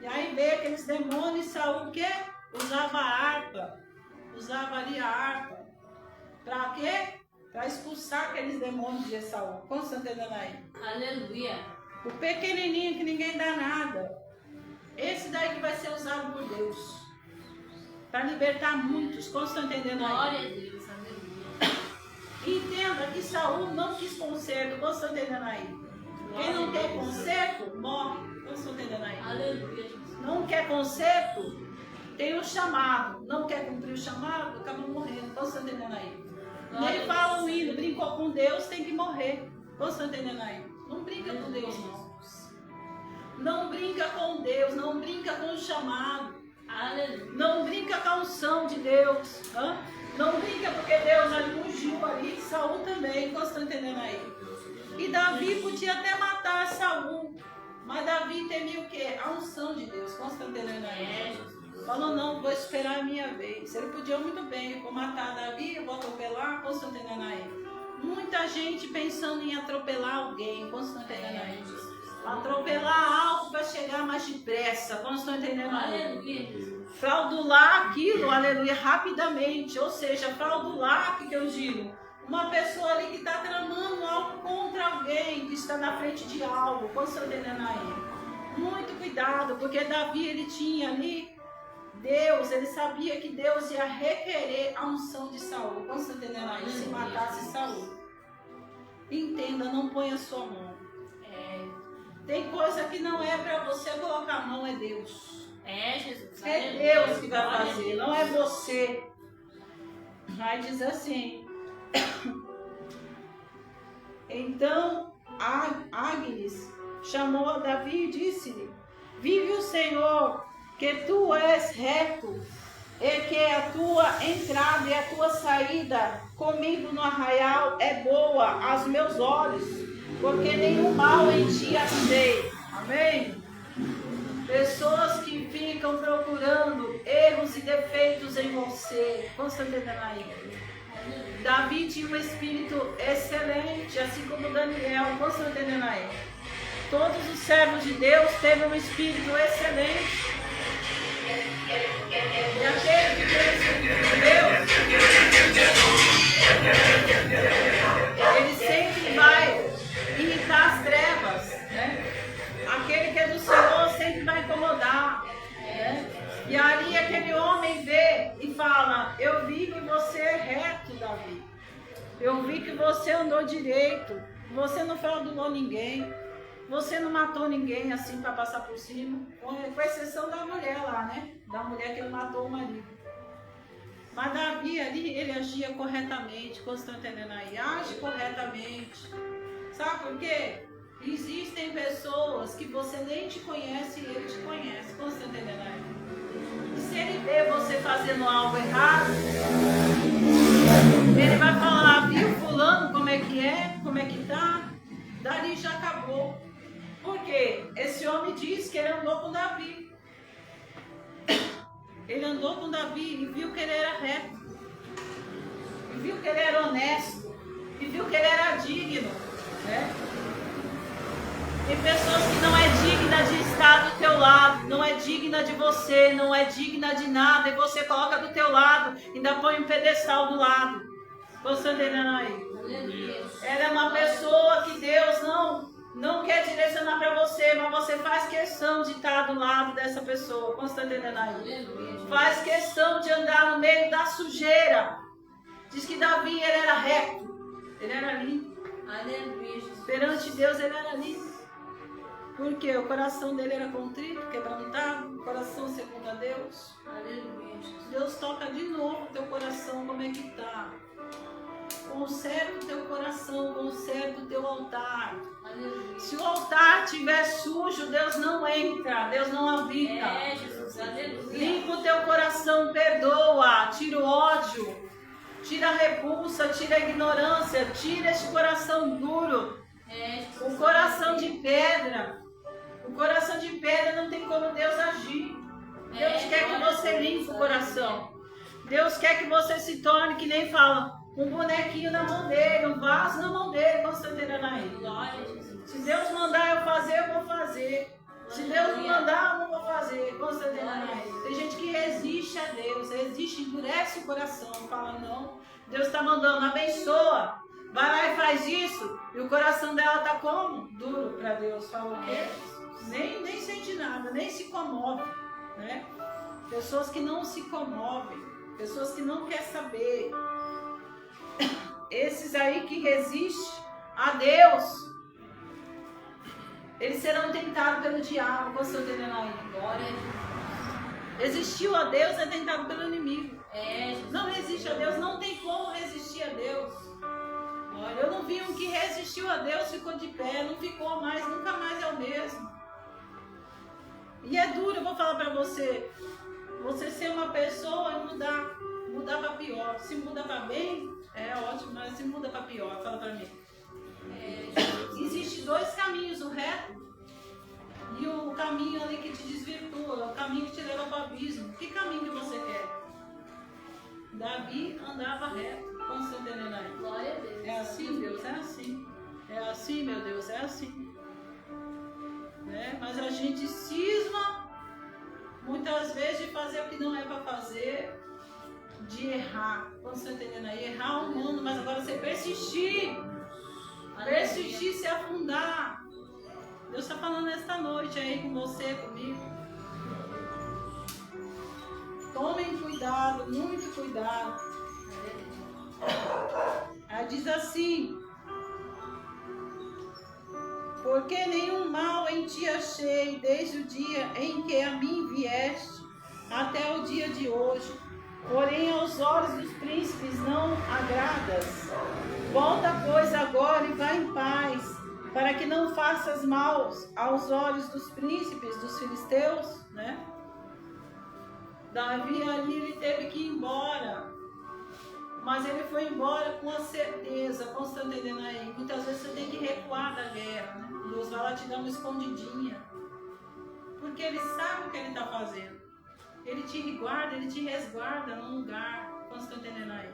E aí veio aqueles demônios, Saul o quê? Usava a harpa. Usava ali a harpa. Pra quê? Para expulsar aqueles demônios de Saul. Como você está entendendo aí? Aleluia. O pequenininho que ninguém dá nada. Esse daí que vai ser usado por Deus. Para libertar muitos. Como você está entendendo aí? Glória a Deus. Aleluia. Entenda que Saul não quis conserto. Como você está entendendo aí? Quem não quer conserto, morre. Como você está entendendo aí? Aleluia, Jesus. Não quer conserto, tem um chamado. Não quer cumprir o chamado, acaba morrendo. Como você está entendendo aí? Nem fala o hino, brincou com Deus, tem que morrer. Você está entendendo aí? Não brinca com Deus, não. Não brinca com Deus, não brinca com o chamado. Aleluia. Não brinca com a unção de Deus. Hã? Não brinca porque Deus ali ungiu ali, Saul também. Você está entendendo aí? E Davi podia até matar Saul. Mas Davi temia o quê? A unção de Deus. Você está entendendo aí? Falou, não, vou esperar a minha vez. Ele podia muito bem, eu vou matar Davi, eu vou atropelar, como você está entendendo aí? Muita gente pensando em atropelar alguém, como você está entendendo aí? Atropelar algo para chegar mais depressa, como você está entendendo aí? Aleluia. Fraudular aquilo, aleluia, rapidamente. Ou seja, fraudular, o que eu digo? Uma pessoa ali que está tramando algo contra alguém, que está na frente de algo, como você está entendendo aí? Muito cuidado, porque Davi, ele tinha ali Deus, ele sabia que Deus ia requerer a unção de Saul. Como você está entendendo aí? Se matasse Saul. Entenda, não ponha a sua mão. Tem coisa que não é para você colocar a mão, é Deus. É, Jesus. É Deus que vai fazer, não é você. Aí diz assim. Então, Agnes chamou a Davi e disse-lhe: vive o Senhor, que tu és reto, e que a tua entrada e a tua saída comigo no arraial é boa aos meus olhos, porque nenhum mal em ti achei. Amém? Pessoas que ficam procurando erros e defeitos em você. Como você está entendendo aí? Davi tinha um espírito excelente, assim como Daniel. Como você está entendendo aí? Todos os servos de Deus teve um espírito excelente. E aquele que tem o espírito de Deus, ele sempre vai irritar as trevas, né? Aquele que é do Senhor sempre vai incomodar, né? E ali aquele homem vê e fala: eu vi que você é reto, Davi. Eu vi que você andou direito. Você não fraudulou ninguém. Você não matou ninguém assim para passar por cima. Com exceção da mulher lá, né? Da mulher que ele matou o marido. Mas Davi ali, ele agia corretamente. Como você está entendendo aí? Age corretamente. Sabe por quê? Existem pessoas que você nem te conhece e ele te conhece. Como você está entendendo aí? E se ele vê você fazendo algo errado, ele vai falar: viu fulano como é? Como é que tá? Dali já acabou. Por quê? Esse homem diz que ele andou com Davi. Ele andou com Davi e viu que ele era reto. E viu que ele era honesto. E viu que ele era digno, né? Tem pessoas que não é digna de estar do teu lado, não é digna de você, não é digna de nada, e você coloca do teu lado, ainda põe um pedestal do lado. Você entendendo aí? Ela é uma pessoa que Deus não quer direcionar para você, mas você faz questão de estar do lado dessa pessoa. Você está entendendo aí? Faz questão de andar no meio da sujeira. Diz que Davi, ele era reto, ele era limpo. Perante Deus ele era limpo. Porque o coração dele era contrito, quebrantado, o coração segundo a Deus. Deus toca de novo o teu coração, como é que está? Conserta o teu coração, conserta o teu altar. Se o altar estiver sujo, Deus não entra, Deus não habita. Jesus, aleluia. Limpa o teu coração, perdoa, tira o ódio, tira a repulsa, tira a ignorância, tira este coração duro, o coração de pedra. O coração de pedra não tem como Deus agir. Deus quer que você limpe o coração. Deus quer que você se torne, que nem fala, um bonequinho na mão dele, um vaso na mão dele, quando você está entendendo aí. Se Deus mandar eu fazer, eu vou fazer. Se Deus não mandar, eu não vou fazer. Quando você está entendendo aí. Tem gente que resiste a Deus, resiste, endurece o coração, fala não. Deus está mandando, abençoa. Vai lá e faz isso. E o coração dela está como? Duro para Deus. Fala o quê? Nem sente nada, nem se comove, né? Pessoas que não se comovem, pessoas que não querem saber. Esses aí que resistem a Deus, eles serão tentados pelo diabo. Você está entendendo aí? Glória a Deus. Existiu a Deus, é tentado pelo inimigo. Não resiste a Deus, não tem como resistir a Deus. Olha, eu não vi um que resistiu a Deus, ficou de pé, não ficou mais, nunca mais é o mesmo. E é duro, eu vou falar pra você, você ser uma pessoa e mudar pra pior. Se muda pra bem, é ótimo, mas se muda pra pior, fala pra mim. Existem dois caminhos, o reto e o caminho ali que te desvirtua, o caminho que te leva para o abismo. Que caminho que você quer? Davi andava reto, como você está entendendo aí? Glória a Deus. É assim, Deus, é assim. É assim, meu Deus, é assim. Né? Mas a gente cisma muitas vezes de fazer o que não é para fazer, de errar. Como você está entendendo aí? Errar o mundo, mas agora você persistir. Persistir, se afundar. Deus está falando esta noite aí com você, comigo. Tomem cuidado, muito cuidado. Aí diz assim: porque nenhum mal em ti achei desde o dia em que a mim vieste até o dia de hoje. Porém aos olhos dos príncipes não agradas. Volta, pois, agora e vai em paz, para que não faças mal aos olhos dos príncipes dos filisteus, né? Davi ali, ele teve que ir embora, mas ele foi embora com a certeza, como você está entendendo aí? Muitas vezes você tem que recuar da guerra, né? Deus vai lá te dar uma escondidinha, porque Ele sabe o que Ele está fazendo. Ele te guarda, Ele te resguarda num lugar, como você está entendendo aí?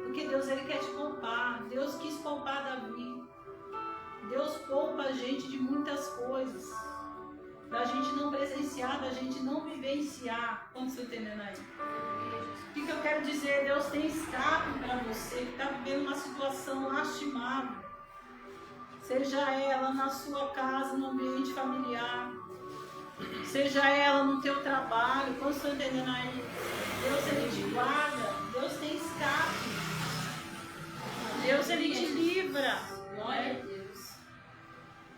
Porque Deus, Ele quer te poupar. Deus quis poupar Davi. Deus poupa a gente de muitas coisas, da gente não presenciar, da gente não vivenciar. Como você está entendendo aí? O que eu quero dizer? Deus tem escape para você que está vivendo uma situação lastimável, seja ela na sua casa, no ambiente familiar, seja ela no teu trabalho. Como você está entendendo aí? Deus, Ele te guarda. Deus tem escape. Deus, Ele te livra. Glória a Deus.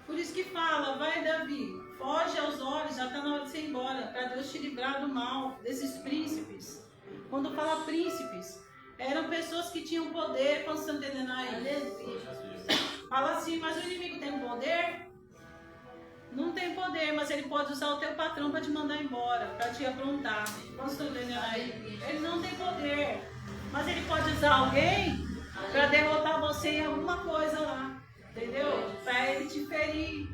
Por isso que fala, vai Davi, foge aos olhos, já está na hora de você ir embora, para Deus te livrar do mal, desses príncipes. Quando fala príncipes, eram pessoas que tinham poder, quando você está entendendo aí? Fala assim, mas o inimigo tem poder? Não tem poder, mas ele pode usar o teu patrão para te mandar embora, para te aprontar. Quando você está entendendo aí? Ele não tem poder, mas ele pode usar alguém para derrotar você em alguma coisa lá. Entendeu? Para ele te ferir.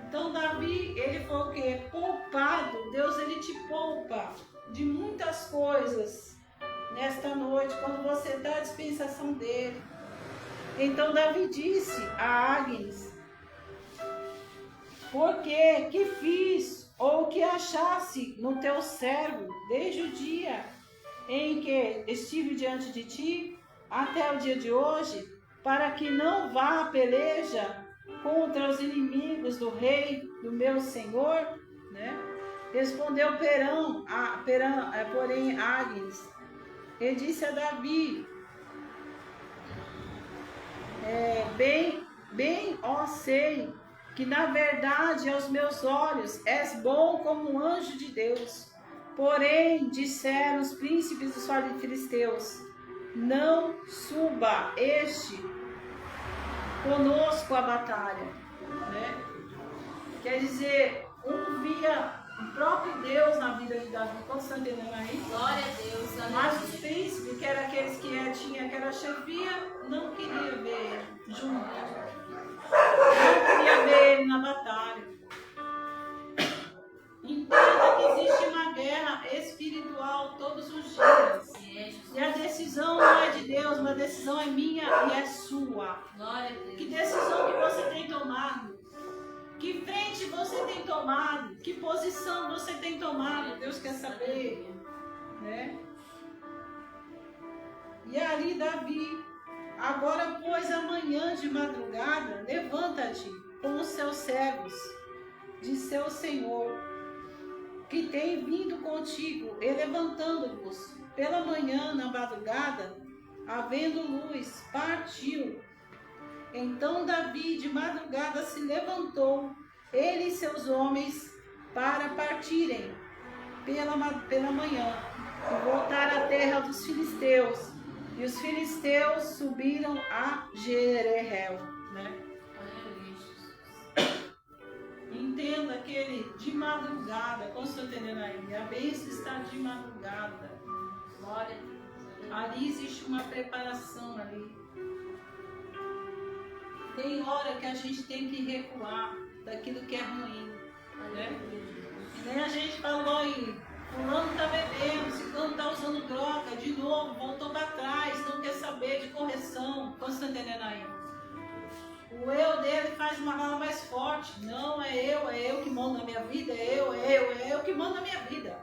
Então Davi, ele foi o quê? Poupado. Deus, ele te poupa de muitas coisas nesta noite, quando você dá a dispensação dele. Então Davi disse a Agnes: porque que fiz ou que achasse no teu servo desde o dia em que estive diante de ti até o dia de hoje, para que não vá a peleja contra os inimigos do rei, do meu senhor, né? Respondeu porém Agnes, e disse a Davi: bem, ó, sei que na verdade aos meus olhos és bom como um anjo de Deus. Porém disseram os príncipes dos filisteus: não suba este conosco a batalha, né? Quer dizer, via o próprio Deus na vida de Davi. Quantos estão entendendo aí? Glória a Deus. Mas os príncipes, que eram aqueles que tinha aquela chefia, não queria ver ele junto. Não queria ver ele na batalha. Entenda que existe uma guerra espiritual todos os dias. E a decisão não é de Deus, mas a decisão é minha e é sua. Glória a Deus. Que decisão que você tem tomado? Que frente você tem tomado? Que posição você tem tomado? Deus quer saber, né? E ali Davi, agora pois amanhã de madrugada, levanta-te com os seus servos, de seu Senhor, que tem vindo contigo, e levantando-vos pela manhã na madrugada, havendo luz, partiu. Então Davi de madrugada se levantou, ele e seus homens, para partirem pela manhã e voltar à terra dos filisteus. E os filisteus subiram a Jererel, né? Entenda que ele de madrugada, como estou entendendo aí, a bênção está de madrugada. Glória a Deus. Ali existe uma preparação ali. Tem hora que a gente tem que recuar daquilo que é ruim, né? E nem a gente falou aí, fulano está bebendo, ciclano está usando droga, de novo, voltou para trás, não quer saber de correção. Como você está entendendo aí? O eu dele faz uma fala mais forte. Não, é eu que mando na minha vida, é eu que mando na minha vida.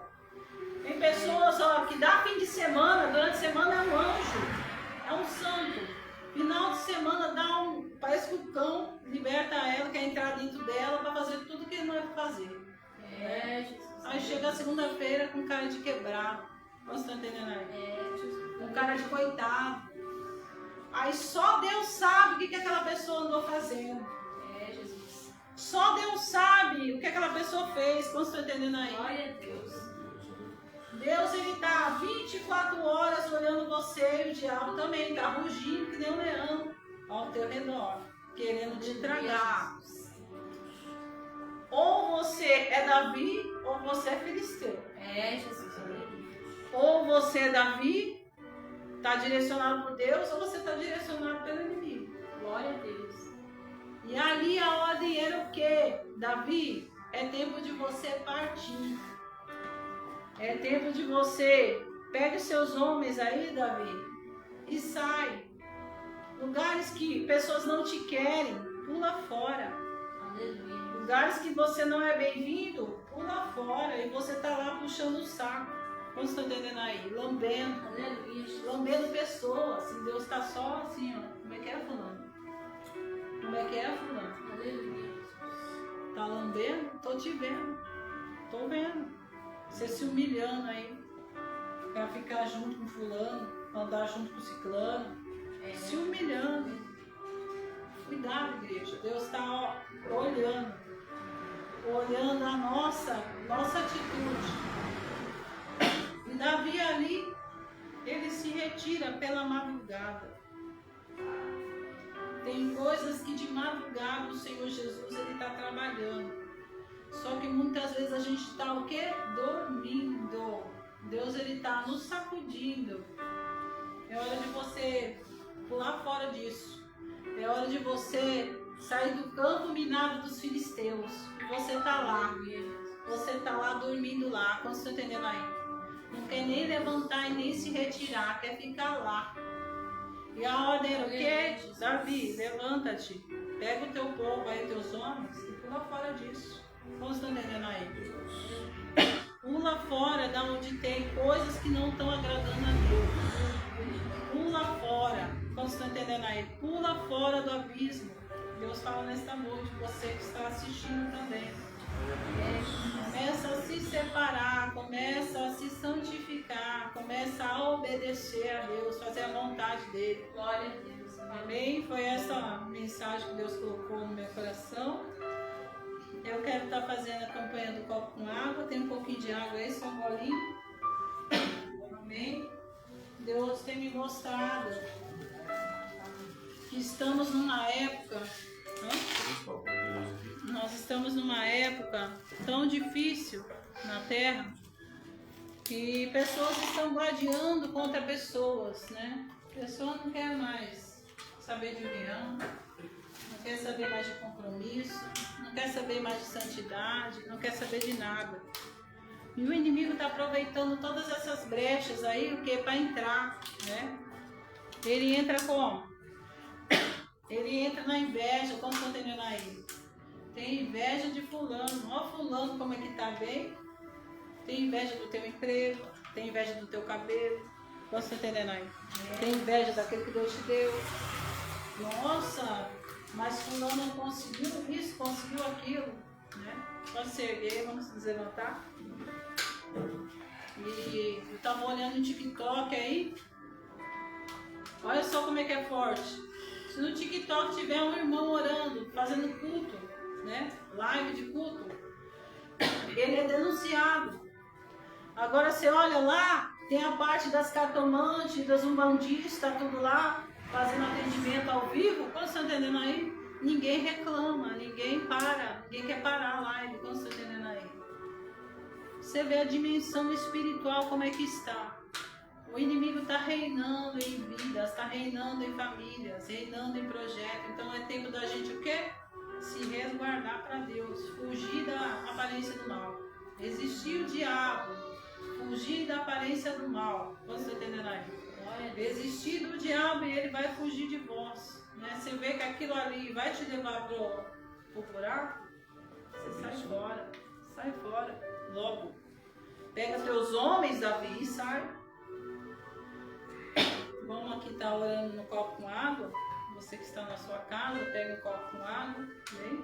Tem pessoas ó, que dá fim de semana, durante a semana é um anjo, é um santo. Final de semana parece que o cão liberta ela, quer entrar dentro dela para fazer tudo que ele não é para fazer. Aí chega a segunda-feira com cara de quebrado. Você está entendendo aí? Com cara de coitado. Aí só Deus sabe o que aquela pessoa andou fazendo. Jesus. Só Deus sabe o que aquela pessoa fez. Como você está entendendo aí? Glória a Deus. Deus, ele está 24 horas olhando você e o diabo também está rugindo que nem um leão ao teu redor, querendo te tragar. Ou você é Davi, ou você é filisteu. Jesus. Ou você é Davi, está direcionado por Deus, ou você está direcionado pelo inimigo. Glória a Deus. E ali a ordem era o quê? Davi, é tempo de você partir. É tempo de você, pega os seus homens aí, Davi, e sai. Lugares que pessoas não te querem, pula fora. Aleluia. Lugares que você não é bem-vindo, pula fora. E você tá lá puxando o saco. Como você está entendendo aí? Lambendo. Aleluia. Lambendo pessoas. E Deus está só assim, ó. Como é que é, fulano? Como é que é, fulano? Aleluia. Tá lambendo? Tô te vendo. Tô vendo. Você se humilhando aí para ficar junto com fulano, andar junto com ciclano, se humilhando. Cuidado, igreja. Deus está olhando a nossa atitude. E Davi ali, ele se retira pela madrugada. Tem coisas que de madrugada o Senhor Jesus ele está trabalhando. Só que muitas vezes a gente está o quê? Dormindo. Deus ele está nos sacudindo. É hora de você pular fora disso. É hora de você sair do campo minado dos filisteus. E você está lá. Você está lá dormindo lá. Como você está entendendo aí? Não quer nem levantar e nem se retirar. Quer ficar lá. E a ordem era o quê? Davi, levanta-te. Pega o teu povo aí, teus homens, e pula fora disso. Como você está entendendo aí? Pula fora da onde tem coisas que não estão agradando a Deus. Pula fora. Como você está entendendo aí? Pula fora do abismo. Deus fala nesta noite, você que está assistindo também. Começa a se separar, começa a se santificar, começa a obedecer a Deus, fazer a vontade dele. Glória a Deus. Amém? Foi essa mensagem que Deus colocou no meu coração. Eu quero estar fazendo a campanha do copo com água. Tem um pouquinho de água aí, só um bolinho. Amém? Deus tem me mostrado que estamos numa época, nós estamos numa época tão difícil na Terra, que pessoas estão gladiando contra pessoas, né? A pessoa não quer mais saber de união, não quer saber mais de compromisso, não quer saber mais de santidade, não quer saber de nada. E o inimigo está aproveitando todas essas brechas aí, o que? Para entrar, né? Ele entra como? Ele entra na inveja, quando estão entendendo aí? Tem inveja de fulano, ó fulano como é que tá bem? Tem inveja do teu emprego, tem inveja do teu cabelo, quando estão entendendo aí? Tem inveja daquele que Deus te deu. Nossa, mas fulano não conseguiu isso, conseguiu aquilo, né? Pode se erguer, vamos nos levantar. E eu estava olhando no TikTok aí, olha só como é que é forte. Se no TikTok tiver um irmão orando, fazendo culto, né? Live de culto, ele é denunciado. Agora você olha lá, tem a parte das cartomantes, das umbandistas, tudo lá, fazendo atendimento ao vivo. Quando você está entendendo aí? Ninguém reclama, ninguém para, ninguém quer parar a live. Quando você está entendendo aí? Você vê a dimensão espiritual como é que está. O inimigo está reinando em vidas, está reinando em famílias, reinando em projetos. Então é tempo da gente o quê? Se resguardar para Deus, fugir da aparência do mal. Resistir o diabo, fugir da aparência do mal. Você está entendendo aí? Resistir do diabo e ele vai fugir de vós. Né? Você vê que aquilo ali vai te levar pro buraco, você sai fora, logo. Pega teus homens, Davi, e sai. Vamos aqui estar orando no copo com água. Você que está na sua casa, pega um copo com água, vem.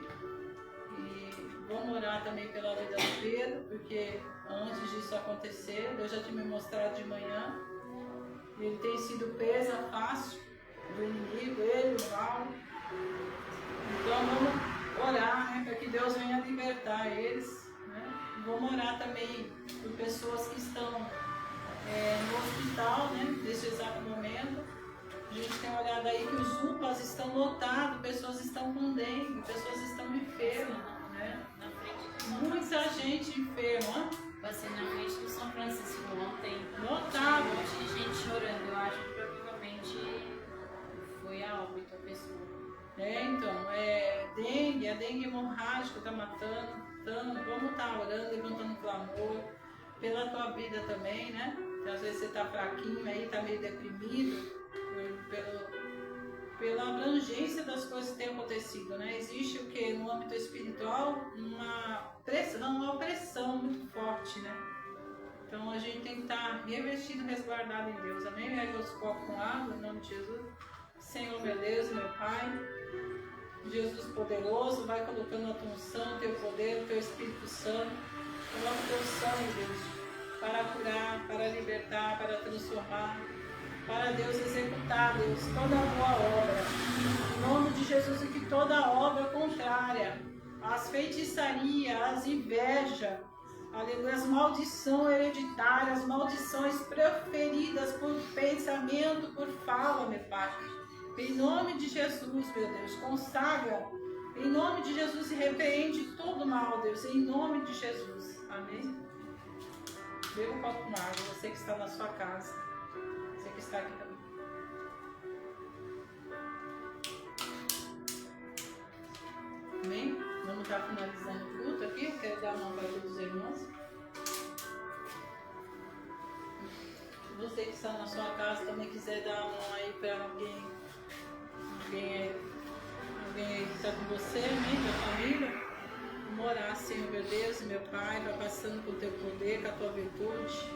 E vamos orar também pela vida do Pedro, porque antes disso acontecer, Deus já tinha me mostrado de manhã. Ele tem sido presa fácil do inimigo, ele, o mal. Então vamos orar, né, para que Deus venha libertar eles. Né? Vamos orar também por pessoas que estão no hospital, né, nesse exato momento. A gente tem olhado aí que os UPAs estão lotados, pessoas estão com dengue, pessoas estão enfermas, né? Muita gente enferma. Passei na frente do São Francisco ontem. Lotado. Um monte de gente chorando. Eu acho que provavelmente foi a óbito a pessoa. Então, dengue, a dengue hemorrágica está matando. Vamos estar orando, levantando clamor pela tua vida também, né? Então, às vezes você está fraquinho aí, está meio deprimido pela abrangência das coisas que têm acontecido, né? Existe o que no âmbito espiritual uma opressão muito forte, né? Então a gente tem que estar revestido, resguardado em Deus, amém? Pega os copos com água em nome de Jesus. Senhor, meu Deus, meu Pai, Jesus poderoso, vai colocando a tua unção, teu poder, o teu Espírito Santo. Coloca o teu sangue, Deus, para curar, para libertar, para transformar, para Deus executar, Deus, toda a boa obra. Em nome de Jesus, e que toda obra contrária, as feitiçarias, as invejas, aleluia, as maldições hereditárias, as maldições proferidas por pensamento, por fala, meu Pai. Em nome de Jesus, meu Deus, consagra. Em nome de Jesus, e repreende todo mal, Deus, em nome de Jesus. Amém? Beba um copo com água, você que está na sua casa, você que está aqui também. Amém? Vamos estar finalizando o culto aqui. Eu quero dar uma para todos os irmãos. Você que está na sua casa também quiser dar a mão aí para alguém aí que está com você, amém? Da família. Vamos orar, Senhor, meu Deus e meu Pai, vai passando com o teu poder, com a tua virtude.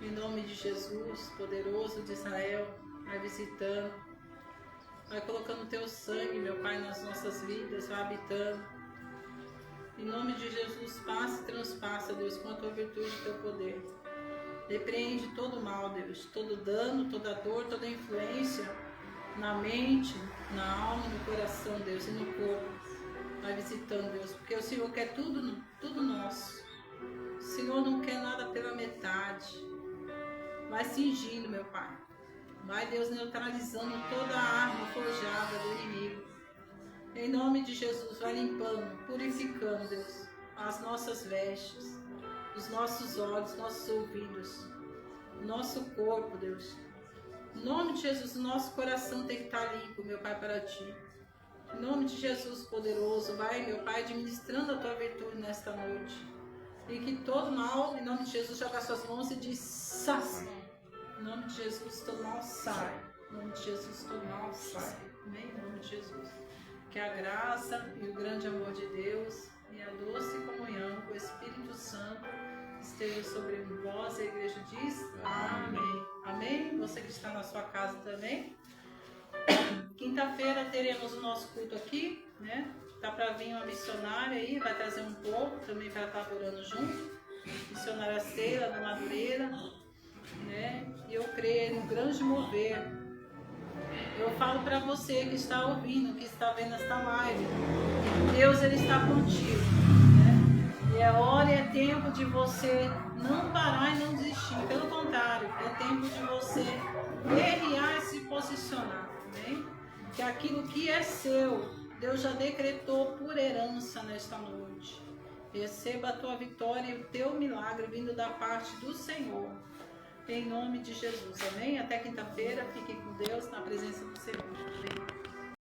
Em nome de Jesus, poderoso de Israel, vai visitando. Vai colocando o teu sangue, meu Pai, nas nossas vidas, vai habitando. Em nome de Jesus, passa e transpassa, Deus, com a tua virtude e teu poder. Repreende todo mal, Deus, todo dano, toda dor, toda influência na mente, na alma, no coração, Deus, e no corpo. Vai visitando, Deus, porque o Senhor quer tudo nosso. O Senhor não quer nada pela metade. Vai cingindo, meu Pai. Vai, Deus, neutralizando toda a arma forjada do inimigo. Em nome de Jesus, vai limpando, purificando, Deus, as nossas vestes, os nossos olhos, nossos ouvidos, o nosso corpo, Deus. Em nome de Jesus, o nosso coração tem que estar limpo, meu Pai, para Ti. Em nome de Jesus poderoso, vai, meu Pai, administrando a Tua virtude nesta noite. E que todo mal, em nome de Jesus, joga as suas mãos e diz, sai. Em nome de Jesus, todo mal sai. Em nome de Jesus, todo mal sai. Amém? Em nome de Jesus. Que a graça e o grande amor de Deus e a doce comunhão com o Espírito Santo esteja sobre vós, a igreja diz amém. Amém? Você que está na sua casa também. Quinta-feira teremos o nosso culto aqui, né? Tá para vir uma missionária aí, vai trazer um povo também para estar orando junto. Missionária Ceila, da Madureira, né? E eu creio no grande mover. Eu falo para você que está ouvindo, que está vendo esta live, Deus, Ele está contigo, né? E é hora e é tempo de você não parar e não desistir. Pelo contrário, é tempo de você guerrear e se posicionar, né? Que aquilo que é seu, Deus já decretou por herança nesta noite. Receba a tua vitória e o teu milagre vindo da parte do Senhor. Em nome de Jesus, amém? Até quinta-feira, fique com Deus na presença do Senhor.